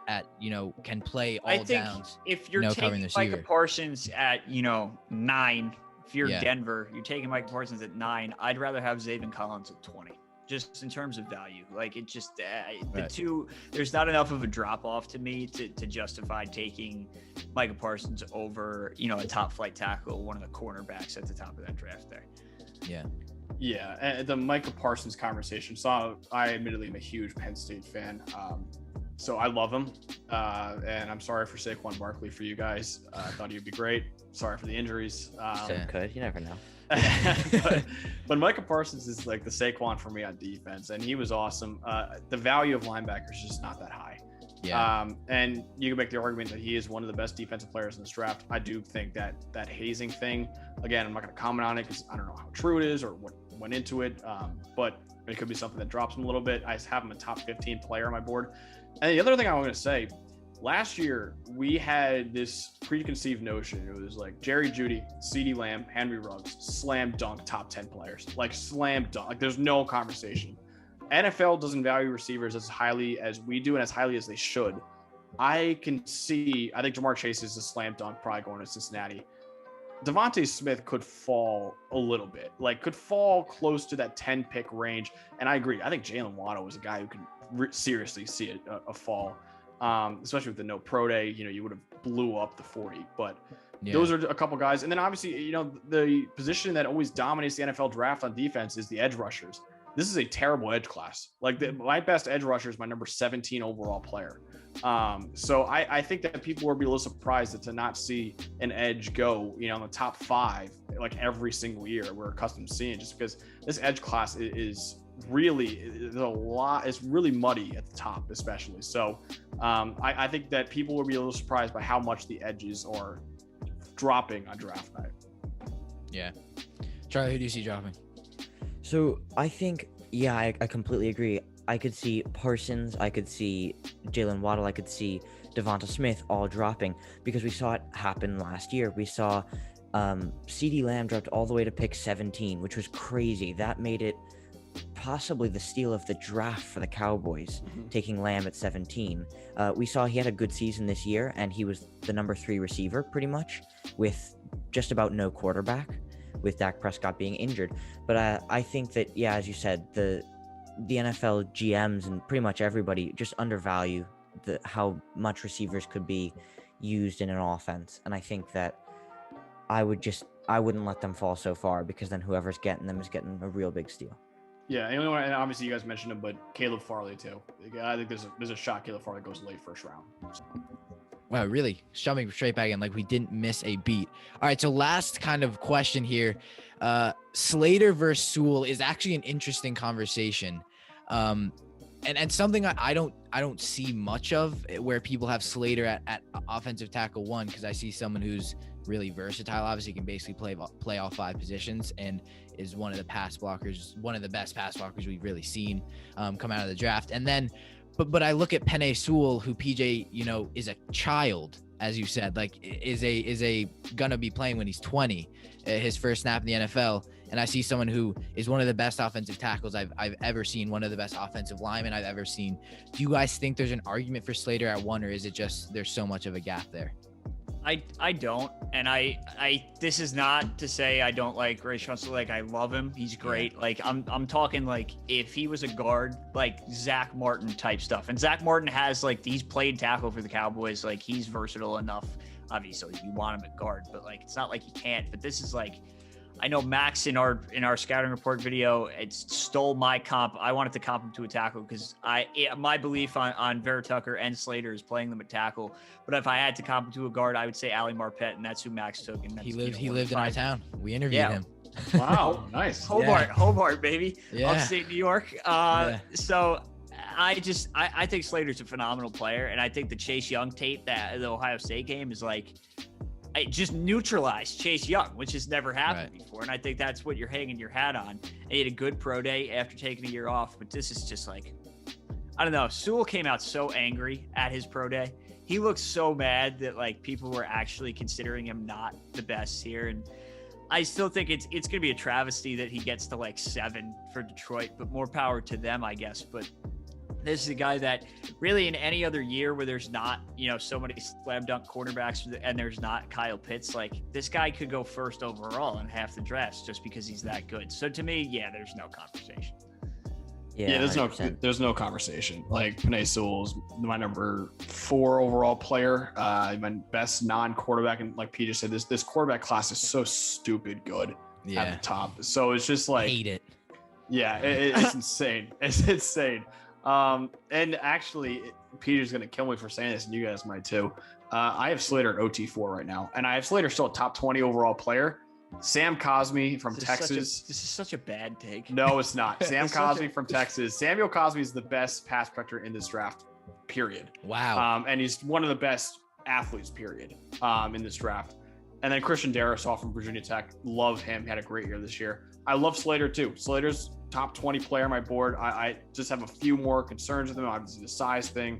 can play all downs. If you're taking Micah Parsons at 9, if you're Denver, you're taking Micah Parsons at 9. I'd rather have Zaven Collins at 20. Just in terms of value, like it just the two. There's not enough of a drop off to me to justify taking Micah Parsons over a top flight tackle, one of the cornerbacks at the top of that draft there. Yeah, and the Micah Parsons conversation. So I admittedly am a huge Penn State fan. So I love him, and I'm sorry for Saquon Barkley for you guys. I thought he'd be great. Sorry for the injuries. You never know. but Micah Parsons is like the Saquon for me on defense, and he was awesome. The value of linebackers is just not that high. And you can make the argument that he is one of the best defensive players in this draft. I do think that hazing thing, again, I'm not going to comment on it because I don't know how true it is or what went into it, but it could be something that drops him a little bit. I have him a top 15 player on my board. And the other thing I want to say, last year we had this preconceived notion. It was like Jerry Jeudy, CeeDee Lamb, Henry Ruggs, slam dunk top 10 players, like slam dunk. Like there's no conversation. NFL doesn't value receivers as highly as we do and as highly as they should. I think Jamar Chase is a slam dunk, probably going to Cincinnati. Devontae Smith could fall a little bit, could fall close to that 10 pick range. And I agree. I think Jalen Waddle was a guy who could seriously see a fall, especially with the no pro day. You would have blew up the 40, but those are a couple guys. And then obviously, the position that always dominates the NFL draft on defense is the edge rushers. This is a terrible edge class. My best edge rusher is my number 17 overall player. So I think that people will be a little surprised to not see an edge go, in the top 5, every single year we're accustomed to seeing, just because this edge class is really, there's a lot, it's really muddy at the top, especially. So I think that people will be a little surprised by how much the edges are dropping on draft night. Yeah. Charlie, who do you see dropping? So I think, I completely agree. I could see Parsons, I could see Jalen Waddle, I could see Devonta Smith all dropping, because we saw it happen last year. We saw CeeDee Lamb dropped all the way to pick 17, which was crazy. That made it possibly the steal of the draft for the Cowboys, taking Lamb at 17. We saw he had a good season this year, and he was the number 3 receiver pretty much, with just about no quarterback, with Dak Prescott being injured. But I think that, as you said, the NFL GMs and pretty much everybody just undervalue how much receivers could be used in an offense. And I think that I wouldn't let them fall so far, because then whoever's getting them is getting a real big steal. Yeah, and obviously you guys mentioned him, but Caleb Farley too. I think there's a shot Caleb Farley goes late first round. Wow, really jumping straight back in, like we didn't miss a beat. All right, so last kind of question here. Slater versus Sewell is actually an interesting conversation. And something I don't see much of, where people have Slater at offensive tackle 1, because I see someone who's really versatile. Obviously, can basically play all 5 positions, and is one of the best pass blockers we've really seen come out of the draft. And then, but I look at Penei Sewell, who PJ, is a child, as you said, like is gonna be playing when he's 20, his first snap in the NFL. And I see someone who is one of the best offensive tackles I've ever seen, one of the best offensive linemen I've ever seen. Do you guys think there's an argument for Slater at 1, or is it just there's so much of a gap there? I don't, and I this is not to say I don't like Rashawn Slater. Like, I love him, he's great. Like, I'm talking like if he was a guard, like Zach Martin type stuff. And Zach Martin has like, he's played tackle for the Cowboys, like he's versatile enough. Obviously you want him at guard, but like it's not like he can't. But this is like, I know Max in our scouting report video, it stole my comp. I wanted to comp him to a tackle because my belief on Vera Tucker and Slater is playing them at tackle. But if I had to comp him to a guard, I would say Ali Marpet, and that's who Max took. And that's, he lived in our town. We interviewed him. Wow, nice. Hobart, baby. Yeah. Upstate New York. So I think Slater's a phenomenal player, and I think the Chase Young tape, that the Ohio State game, is like, it just neutralized Chase Young, which has never happened before. And I think that's what you're hanging your hat on. And he had a good pro day after taking a year off, but this is just like, I don't know. Sewell came out so angry at his pro day. He looked so mad that like people were actually considering him not the best here. And I still think it's going to be a travesty that he gets to like 7 for Detroit, but more power to them, I guess. But this is a guy that really, in any other year where there's not, so many slam dunk quarterbacks and there's not Kyle Pitts, like this guy could go first overall in half the drafts just because he's that good. So to me, there's no conversation. Yeah, there's no conversation. Like, Penei Sewell's my number 4 overall player, my best non-quarterback, and like P just said, this quarterback class is so stupid good at the top. So it's just like, hate it. Yeah, it's insane. It's insane. And actually, Peter's gonna kill me for saying this, and you guys might too. I have Slater at OT4 right now, and I have Slater still a top 20 overall player. Sam Cosmi from Texas. This is such a bad take. No, it's not. Sam Cosmi from Texas. Samuel Cosmi is the best pass protector in this draft, period. Wow. And he's one of the best athletes, period, in this draft. And then Christian Darrisaw from Virginia Tech. Love him. Had a great year this year. I love Slater too. Slater's top 20 player on my board. I just have a few more concerns with him. Obviously the size thing.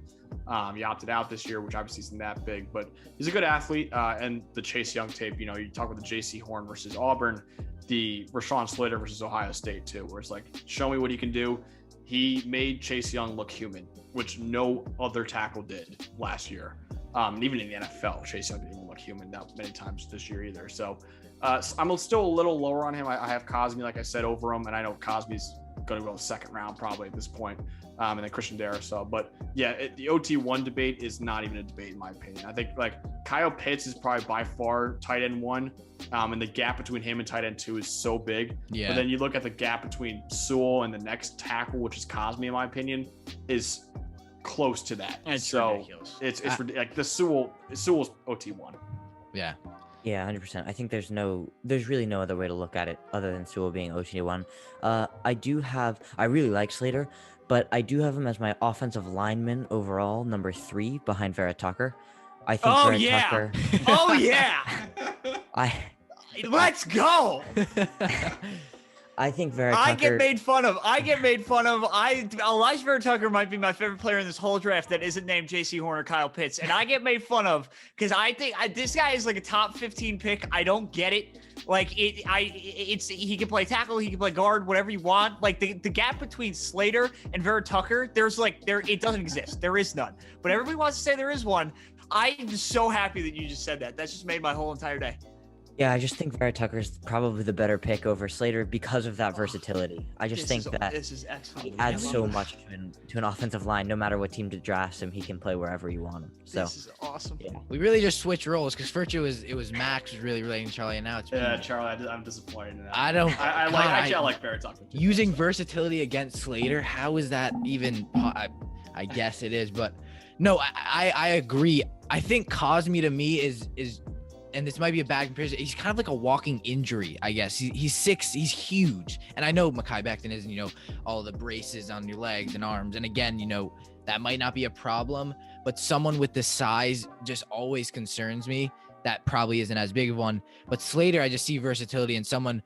He opted out this year, which obviously isn't that big, but he's a good athlete. And the Chase Young tape, you talk about the JC Horn versus Auburn, the Rashawn Slater versus Ohio State too, where it's like, show me what he can do. He made Chase Young look human, which no other tackle did last year. Even in the NFL, Chase Young didn't even look human that many times this year either. So I'm still a little lower on him. I have Cosmi, like I said, over him, and I know Cosmi's going to go second round probably at this point. And then Christian Darrisaw. But yeah, the OT1 debate is not even a debate in my opinion. I think like Kyle Pitts is probably by far tight end 1. And the gap between him and tight end 2 is so big. Yeah. But then you look at the gap between Sewell and the next tackle, which is Cosmi, in my opinion, is close to that. It's ridiculous. It's like the Sewell's OT1. Yeah. Yeah, 100%. I think there's really no other way to look at it other than Sewell being OT1. I really like Slater, but I do have him as my offensive lineman overall, number 3 behind Vera Tucker. I think Tucker. Oh yeah. Let's go. I think Vera Tucker. I get made fun of. Elijah Vera Tucker might be my favorite player in this whole draft that isn't named J.C. Horn or Kyle Pitts, and I get made fun of because I think this guy is like a top 15 pick. I don't get it. Like he can play tackle, he can play guard, whatever you want. Like the gap between Slater and Vera Tucker, it doesn't exist. There is none. But everybody wants to say there is one. I'm so happy that you just said that. That's just made my whole entire day. Yeah, I just think Vera Tucker's probably the better pick over Slater because of that versatility. I just think that this is excellent. he adds so much to an offensive line. No matter what team drafts him, he can play wherever you want him. So This is awesome. yeah. We really just switched roles because first it was Max was really relating to Charlie, and now it's me. Yeah, Charlie, I'm disappointed in that. I don't. I God, like. I like Barrett Tucker too. using versatility against Slater. How is that even? I guess it is, but no, I agree. I think Cosme to me is, and this might be a bad comparison. He's kind of like a walking injury, I guess. He's 6', he's huge, and I know Mekhi Becton isn't, all the braces on your legs and arms, and again, that might not be a problem, but someone with this size just always concerns me. That probably isn't as big of one, but Slater, I just see versatility in someone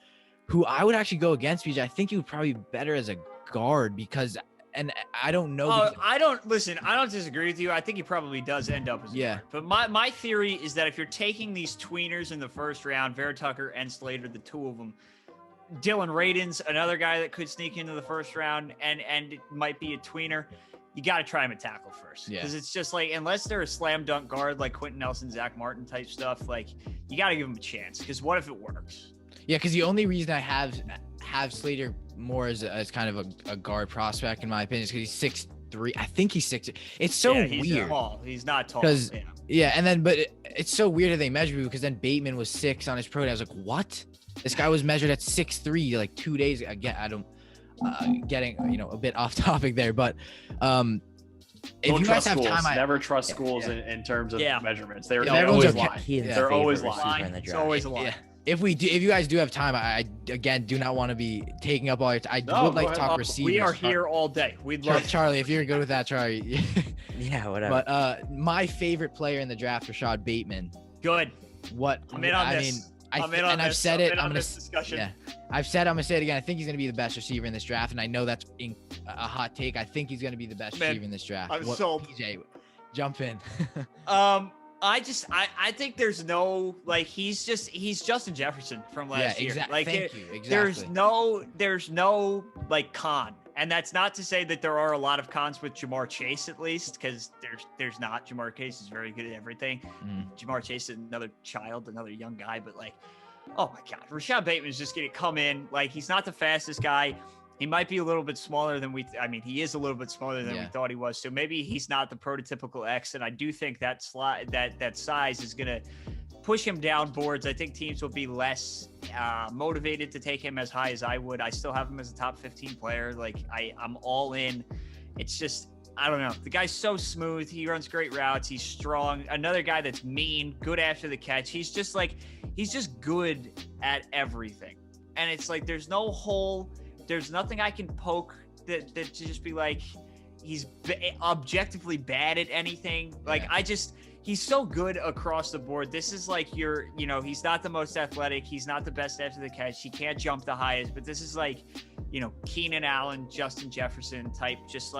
who I would actually go against because I think he would probably be better as a guard because. And I don't know. I don't disagree with you. I think he probably does end up as a guard. But my theory is that if you're taking these tweeners in the first round, Vera Tucker and Slater, the two of them, Dylan Radin's another guy that could sneak into the first round and it might be a tweener. You got to try him at tackle first. Because it's just like, unless they're a slam dunk guard like Quentin Nelson, Zach Martin type stuff, like you got to give him a chance. Because what if it works? Yeah, because the only reason I have Slater more as kind of a guard prospect in my opinion is because he's 6'3". I think he's 6'. It's so weird. He's not tall. Because and then it's so weird that they measure you because then Bateman was 6 on his pro day. I was like, what? This guy was measured at 6'3" like 2 days. Again, I don't getting a bit off topic there, but if you guys have time, never trust schools in terms of measurements. They're always lying. They're always lying. It's always a lie. Yeah. If you guys do have time, I again do not want to be taking up all your time. I would like to talk receivers. We are here all day. We'd love Charlie. If you're good with that, Charlie. Yeah, whatever. But my favorite player in the draft, Rashad Bateman. Good. What? I'm in on this. I've said it. I'm gonna discussion. Yeah, I've said. I'm gonna say it again. I think he's gonna be the best receiver in this draft, and I know that's a hot take. I think he's gonna be the best receiver in this draft. I'm sold. PJ, jump in. I think there's no he's Justin Jefferson from last year. Like Thank you. Exactly. There's no con, and that's not to say that there are a lot of cons with Jamar Chase at least, because there's not. Jamar Chase is very good at everything. Jamar Chase is another young guy, but oh my God, Rashad Bateman is just gonna come in. He's not the fastest guy. He might be a little bit smaller than he is a little bit smaller than we thought he was. So maybe he's not the prototypical X. And I do think that size is going to push him down boards. I think teams will be less motivated to take him as high as I would. I still have him as a top 15 player. I'm all in. It's just, I don't know. The guy's so smooth. He runs great routes. He's strong. Another guy that's mean, good after the catch. He's just good at everything. And it's there's no hole. There's nothing I can poke that to just be he's objectively bad at anything. He's so good across the board. This is he's not the most athletic. He's not the best after the catch. He can't jump the highest, but this is Keenan Allen, Justin Jefferson type, just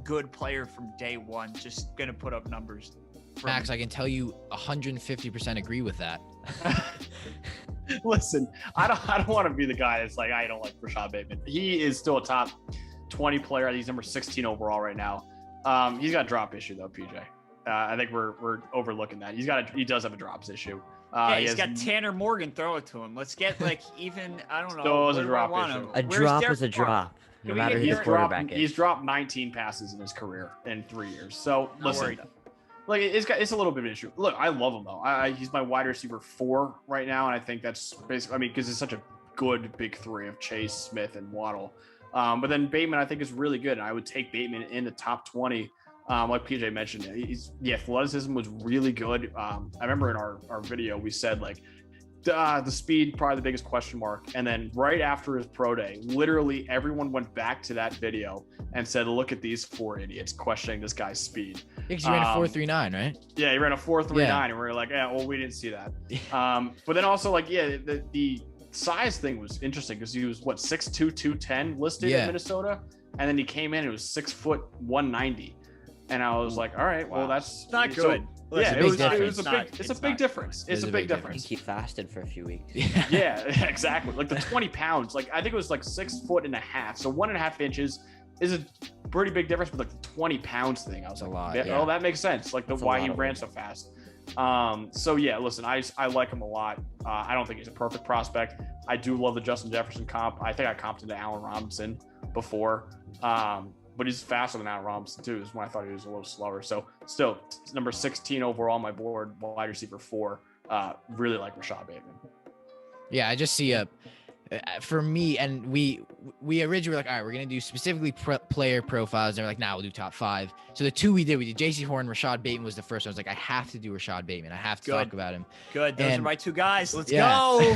good player from day one, just going to put up numbers. Max, I can tell you 150% agree with that. Listen, I don't want to be the guy that's I don't like Rashad Bateman. He is still a top 20 player. He's number 16 overall right now. He's got a drop issue though, PJ. I think we're overlooking that. He does have a drops issue. He's got Tanner Morgan throw it to him. Let's get even, I don't know. Still is a drop issue. A drop is a drop. No matter who the quarterback is. He's dropped 19 passes in his career in 3 years. So listen. It's a little bit of an issue. Look, I love him though. He's my wide receiver 4 right now, and I think that's basically. Because it's such a good big 3 of Chase, Smith, and Waddle. But then Bateman, I think, is really good, and I would take Bateman in the top 20. Like PJ mentioned, the athleticism was really good. I remember in our video we said the speed probably the biggest question mark, and then right after his pro day, literally everyone went back to that video and said, "Look at these 4 idiots questioning this guy's speed." Because he ran a 4.39, right? Yeah, he ran a 4.39, and we were we didn't see that. But then also the size thing was interesting because he was 6'2", 210 listed in Minnesota, and then he came in and it was 6 foot 190, and I was like, all right, well that's not good. Yeah, it's a big difference. It's a big difference. I think he fasted for a few weeks. Yeah, exactly. The 20 pounds, I think it was 6 foot and a half. So 1.5 inches is a pretty big difference. But the 20 pounds thing, I was a lot. Oh, that makes sense. Why he ran so fast. So yeah, listen, I like him a lot. I don't think he's a perfect prospect. I do love the Justin Jefferson comp. I think I comped into Allen Robinson before. But he's faster than Allen Robinson too, is when I thought he was a little slower. So still number 16 overall on my board, wide receiver 4. Really like Rashad Bateman. Yeah, I just see for me, and we originally were like, all right, we're gonna do specifically player profiles. And we're like, nah, we'll do top 5. So the 2 we did J.C. Horn, Rashad Bateman was the first one. I was like, I have to do Rashad Bateman. I have to talk about him. Good. Those are my 2 guys. Let's go.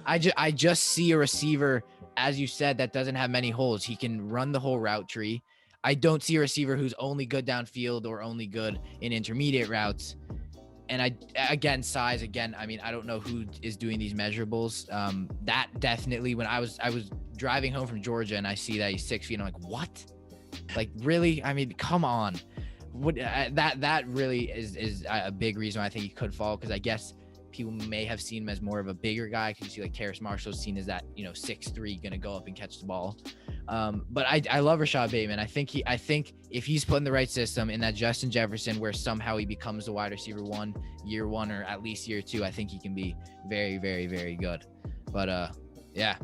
I just see a receiver, as you said, that doesn't have many holes. He can run the whole route tree. I don't see a receiver who's only good downfield or only good in intermediate routes. And size again. I mean, I don't know who is doing these measurables. That definitely, when I was driving home from Georgia and I see that he's 6 feet, I'm like, what? Like, really? I mean, come on. What that really is a big reason why I think he could fall, because I guess people may have seen him as more of a bigger guy, because you see like Terrace Marshall's seen as that 6'3" gonna go up and catch the ball. But I love Rashad Bateman. I think if he's put in the right system in that Justin Jefferson, where somehow he becomes the wide receiver 1 year 1 or at least year 2, I think he can be very, very, very good. But yeah.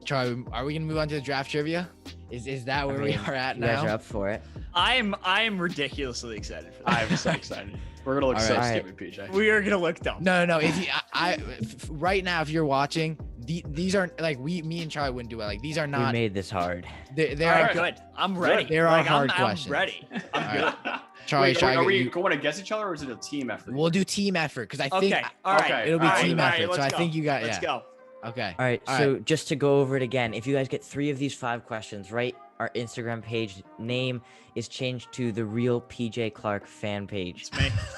Charlie, are we gonna move on to the draft trivia? Is that where we are at now? You guys are up for it. I am ridiculously excited for that. I'm so excited. We're gonna look stupid, PJ. We are gonna look dumb. No. If right now, if you're watching, these aren't like me and Charlie wouldn't do it. Like, these are not. We made this hard. They're good. I'm ready. There are hard questions. I'm ready. I'm good. Charlie, are we going against each other, or is it a team effort? We'll do team effort, because I think it'll be team effort. So I think you got Let's go. Okay. All right. So just to go over it again, if you guys get 3 of these 5 questions right, our Instagram page name is changed to the Real PJ Clark fan page.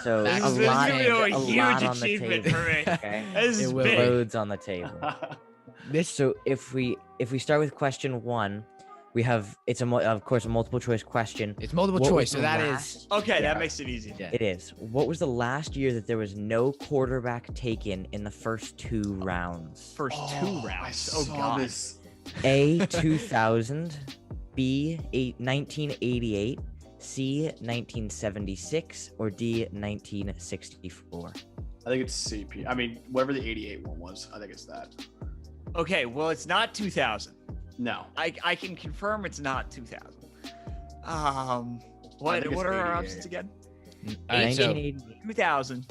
So this a is lot a huge on the achievement table. for me. Okay. This is big. Loads on the table. So if we start with question 1, we have of course a multiple choice question. It's multiple choice, so that is okay. That makes it easy. Yeah. It is. What was the last year that there was no quarterback taken in the first 2 rounds? First 2 rounds. Oh God. This. A 2000, B 1988, C 1976, or D 1964. I think it's CP. I mean, whatever the 88 one was, I think it's that. Okay, well, it's not 2000. No. I can confirm it's not 2000. What are our options again? 2000,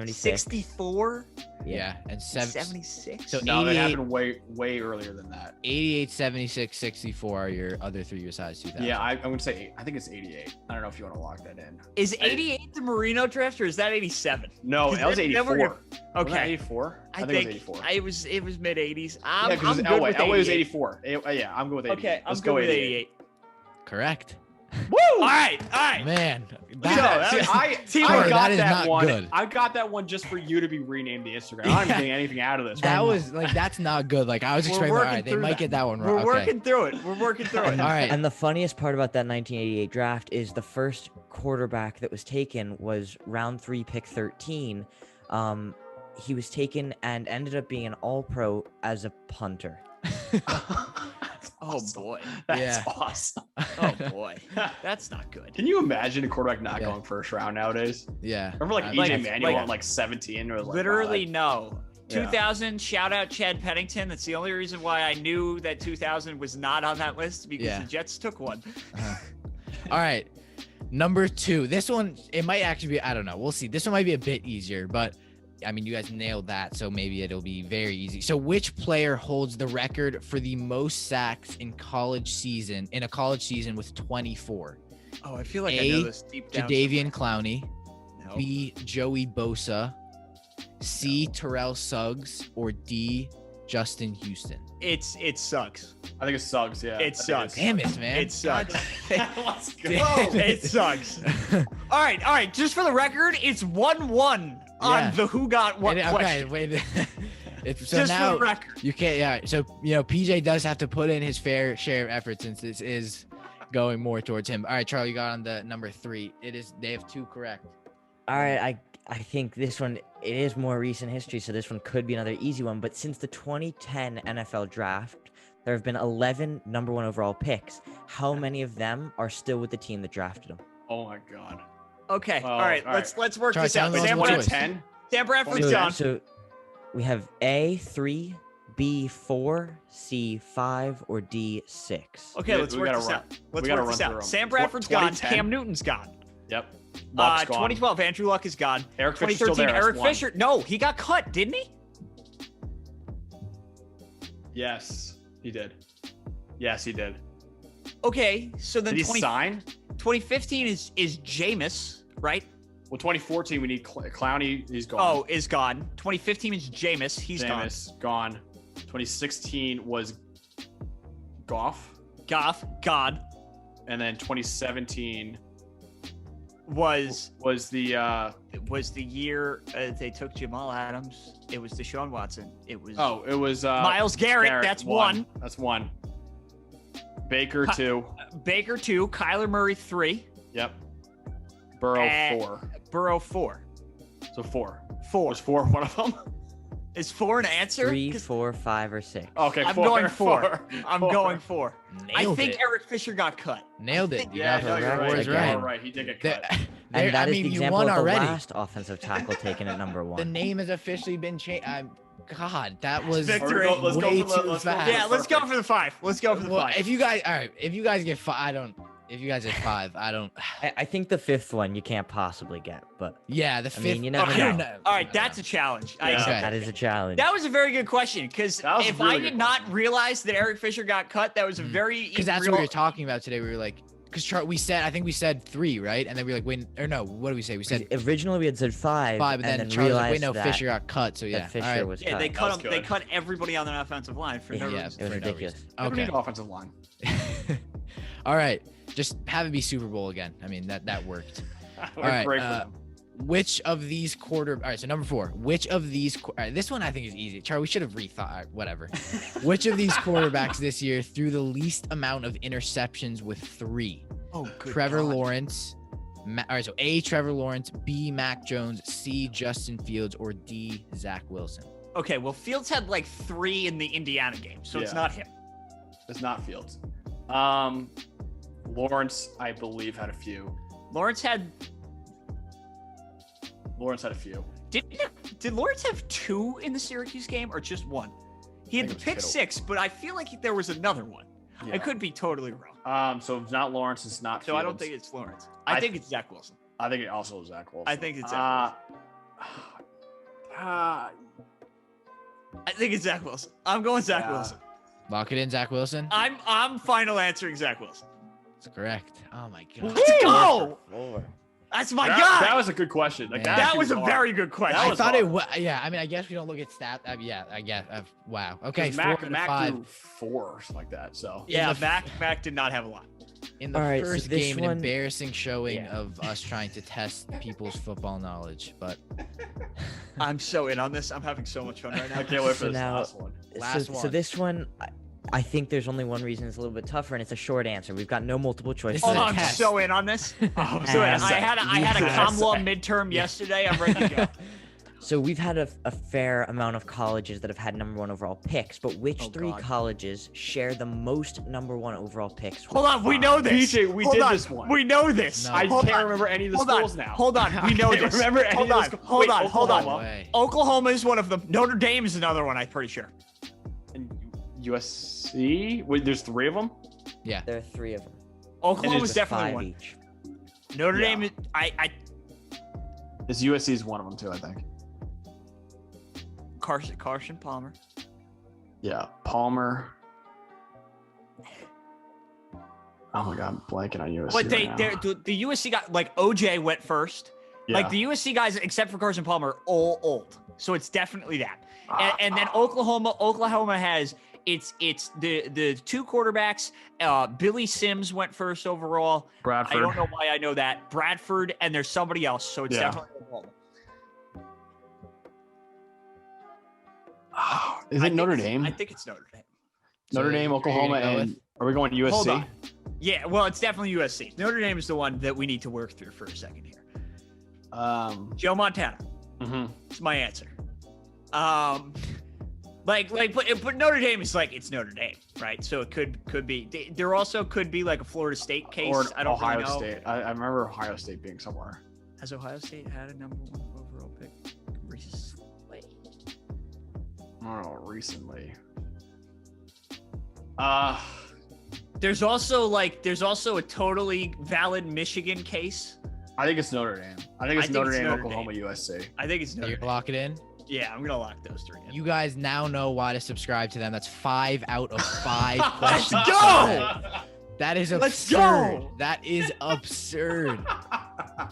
64. Yeah, and 76. So no, that happened way earlier than that. 88, 76, 64 are your other 3 year size 2000. Yeah, I'm gonna say I think it's 88. I don't know if you want to lock that in. Is 88 the Marino draft, or is that 87? No, that was 84. Okay, 84. I think think it was 84. It was mid 80s. I'm good Elway. with Elway was 84. Yeah, I'm good with 88. Okay, Let's I'm go good with 88. Correct. Woo! All right. Man, I got that that one. Good. I got that one just for you to be renamed the Instagram. I'm not getting anything out of this. That was like, that's not good. Like, I was expecting, all right, they might get that one wrong. We're working through it. We're working through it. All right. And the funniest part about that 1988 draft is the first quarterback that was taken was round 3, pick 13. He was taken and ended up being an All-Pro as a punter. Oh boy, that's awesome. Oh boy, that's not good. Can you imagine a quarterback not going first round nowadays? Yeah. Remember like EJ Manuel at like 17 or like literally no. 2000, shout out Chad Pennington. That's the only reason why I knew that 2000 was not on that list, because the Jets took one. All right, number 2. This one, it might actually be, I don't know. We'll see. This one might be a bit easier, but I mean, you guys nailed that, so maybe it'll be very easy. So which player holds the record for the most sacks in a college season with 24? Oh, I feel like I know this deep down. Jadeveon Clowney. No. B, Joey Bosa. C, Terrell Suggs. Or D, Justin Houston. It sucks. I think it sucks, yeah. It sucks. Damn it, man. It sucks. Let's go. It sucks. All right. Just for the record, it's 1-1 on the who got what question. Okay, wait. So just now for the record. You can't. Yeah. So PJ does have to put in his fair share of effort, since this is going more towards him. All right, Charlie, you got on the number 3. They have 2 correct. All right, I think this one, it is more recent history, so this one could be another easy one. But since the 2010 NFL draft, there have been 11 number 1 overall picks. How many of them are still with the team that drafted them? Oh my God. Okay. Oh, all right. all right. Let's work Charlie, this out. tell me Sam, one Bradford, choice. 10. Sam Bradford's So, gone. so we have A 3, B 4, C 5, or D 6. Okay, let's we work gotta this run- out. we Let's gotta work this run out. through 'em. Sam Bradford's gone. 2010. Cam Newton's gone. Yep. Luck's gone. 2012, Andrew Luck is gone. Eric Fisher's still 2013, there. That's Eric one. Fisher. No, he got cut, didn't he? Yes, he did. Yes, he did. Okay, so then Did he sign? 2015 is Jameis, right? Well, 2014 we need Clowney. He's gone. Oh, is gone. 2015 is Jameis. He's Jameis, gone. 2016 was Goff, gone. Goff, gone. and then 2017 Was the year they took Jamal Adams. It was Deshaun Watson. It was it was Myles Garrett. That's one. That's one. Baker 2. Baker 2. Kyler Murray 3. Yep. Burrow 4. Burrow 4. So 4. 4. Was 4 one of them? Is 4 an answer? 3, 'Cause 4, 5, or 6. Okay, I'm 4. going 4. 4. I'm 4. going 4. I Nailed think it. Eric Fisher got cut. Nailed it. You Yeah, got no, you're correct right. four is again. right. You're right. He did get There- cut. And there- that I is mean, the you example won of the already. last offensive tackle taken at number 1. The name has officially been changed. God, that was Victory. Let's go way for the- too let's go for fast. the- Yeah, let's go for the 5. Let's go for the Well, 5. if you guys, all right, if you guys get 5, I don't. If you guys get 5, I don't. I think the 5th one you can't possibly get, but Yeah, the I 5th. mean, you never Okay. know. All right, that's a challenge. I Yeah. accept Okay. that is a challenge. That was a very good question because That was a if really I good did not realize that Eric Fisher got cut, that was a very Because that's real- what we were talking about today. We were like, because I think we said 3, right? And then we were like, wait, or no, what did we say? We said Originally we had said 5, 5, but and then then Charles was like, realized wait, no, that, Fisher got cut. So yeah, that Fisher all right. was Yeah, cut. they cut was him. They good. cut everybody on the offensive line for no Yeah, reason. It was for no ridiculous. reason. We don't Okay. need offensive line. All right, just have it be Super Bowl again. I mean, that worked. We're All right, great for them. Which of these all right, so number 4, which of these, all right, this one I think is easy. Charlie, we should have rethought, all right, whatever. Which of these quarterbacks this year threw the least amount of interceptions with 3? Oh, good Trevor God. Lawrence. All right, so A, Trevor Lawrence, B, Mack Jones, C, Justin Fields, or D, Zach Wilson. Okay, well, Fields had like 3 in the Indiana game, so it's Yeah. not him. It's not Fields. Lawrence, I believe, had a few. Lawrence had Lawrence had a few. did Lawrence have 2 in the Syracuse game or just 1? He had I the think it pick was 2. 6, but I feel like there was another one. Yeah. I could be totally wrong. So it's not Lawrence. It's not. So I don't Fields. think it's Lawrence. I think it's Zach Wilson. I think it also is Zach Wilson. I think it's Zach I think it's Zach Wilson. I'm going Zach Yeah. Wilson. Lock it in, Zach Wilson. I'm final answering Zach Wilson. That's correct. Oh my God. Let's go. That's my that, guy. That was a good question. Like, Man. That actually was a hard. very good question. That I was thought hard. it was. Yeah, I mean, I guess we don't look at stats. Yeah, I guess. Wow. Okay, 'Cause 4 Mac, to Mac 5 threw 4 or something like that. So Yeah, in the- Mac did not have a lot. in the All right, so first this game. An one- embarrassing showing Yeah. of us trying to test people's football knowledge. But I'm so in on this. I'm having so much fun right now. I can't wait for So this now- last one. Last so one. this one, I think there's only one reason it's a little bit tougher, and it's a short answer. We've got no multiple choice. This Oh, is a I'm test. so in on this. Oh, So And I had a Yes. comm law midterm yesterday. I'm ready to go. So we've had a fair amount of colleges that have had number 1 overall picks, but which Oh, 3 God. colleges share the most number 1 overall picks? Hold on, we know this. PJ, we Hold did on. this one. We know this. No. I Hold can't on. remember any of the Hold schools on. now. Hold on. We know I can't this. remember any hold of on. the schools. Hold Wait, on. Hold Oklahoma. on. way. Oklahoma is one of them. Notre Dame is another one. I'm pretty sure. And USC? Wait, there's 3 of them? There are 3 of them. Oklahoma it's is just definitely 5 one. each. Notre Yeah. Dame. This USC is one of them too, I think. Carson Palmer. Yeah, Palmer. Oh my God, I'm blanking on USC. But right now. the USC guy, like OJ went first. Yeah. Like the USC guys, except for Carson Palmer, all old. So it's definitely that. And then Oklahoma has it's the 2 quarterbacks. Billy Sims went first overall. Bradford. I don't know why I know that. Bradford, and there's somebody else. So it's Yeah. definitely Oklahoma. Is I it think Notre it's- Dame? I think it's Notre Dame. Notre So Dame, you're Oklahoma, gonna go and with- are we going USC? Hold on. Yeah, well, it's definitely USC. Notre Dame is the one that we need to work through for a second here. Joe Montana. Mhm. It's my answer. But Notre Dame is like it's Notre Dame, right? So it could be. There also could be like a Florida State case. Or I don't Ohio really know. State. I remember Ohio State being somewhere. Has Ohio State had a number 1 overall pick recently? Oh, recently. There's also a totally valid Michigan case. I think it's Notre Dame. I think it's Notre Dame, Oklahoma, USC. I think it's So Notre you Dame. lock it in. Yeah, I'm gonna lock those 3 in. You guys now know why to subscribe to them. That's 5 out of 5 Let's questions. go! That is Let's absurd. go! That is absurd.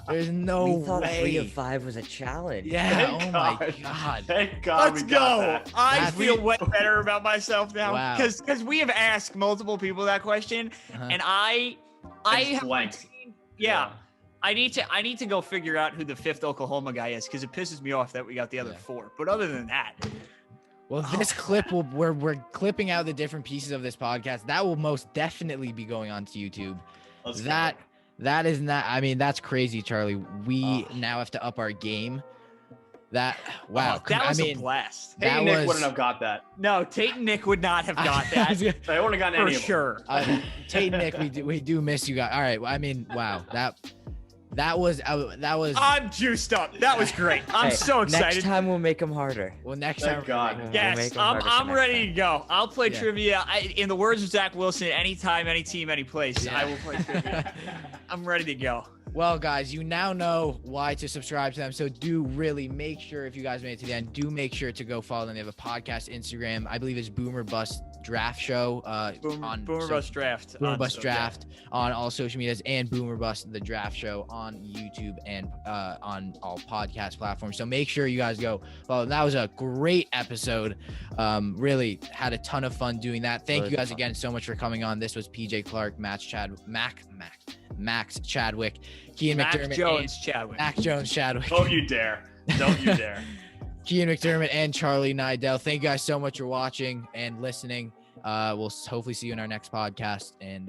There's no We thought way. 3 of 5 was a challenge. Yeah. Thank Oh my God. God. Thank God Let's we got go! that. I That's- feel way better about myself now Wow. because we have asked multiple people that question, Uh-huh. and I It's have blank. seen, yeah. I need to go figure out who the 5th Oklahoma guy is because it pisses me off that we got the other Yeah. 4. But other than that, Well, this clip we're clipping out the different pieces of this podcast. That will most definitely be going on to YouTube. Let's That go. that is not. I mean, that's crazy, Charlie. We Oh. now have to up our game. That wow. that was I a mean, blast. Tate and that Nick was- wouldn't have got that. No, Tate and Nick would not have got I that was gonna- They wouldn't have gotten for any of them. sure. Tate and Nick, we do miss you guys. All right. I mean, wow. That was. I'm juiced up. That was great. I'm Hey, so excited. Next time we'll make them harder. Well, next Thank time. God. We'll make Yes, 'em I'm harder for next ready time. to go. I'll play Yeah. trivia. In the words of Zach Wilson, anytime, any team, any place, Yeah. I will play trivia. I'm ready to go. Well, guys, you now know why to subscribe to them. So do really make sure, if you guys made it to the end, do make sure to go follow them. They have a podcast, Instagram. I believe it's Boomer Bust Draft Show. Boomer Bust Draft. Boomer on Bust social- Draft on all social medias, and Boomer Bust the Draft Show on YouTube and on all podcast platforms. So make sure you guys go follow. That was a great episode. Really had a ton of fun doing that. Thank Really you guys fun. again so much for coming on. This was PJ Clark, Max Chadwick, Cian Mack McDermott, Jones, Chadwick. Mack Jones, Chadwick, Don't you dare. Don't you dare. Cian McDermott, and Charlie Nidell. Thank you guys so much for watching and listening. We'll hopefully see you in our next podcast, and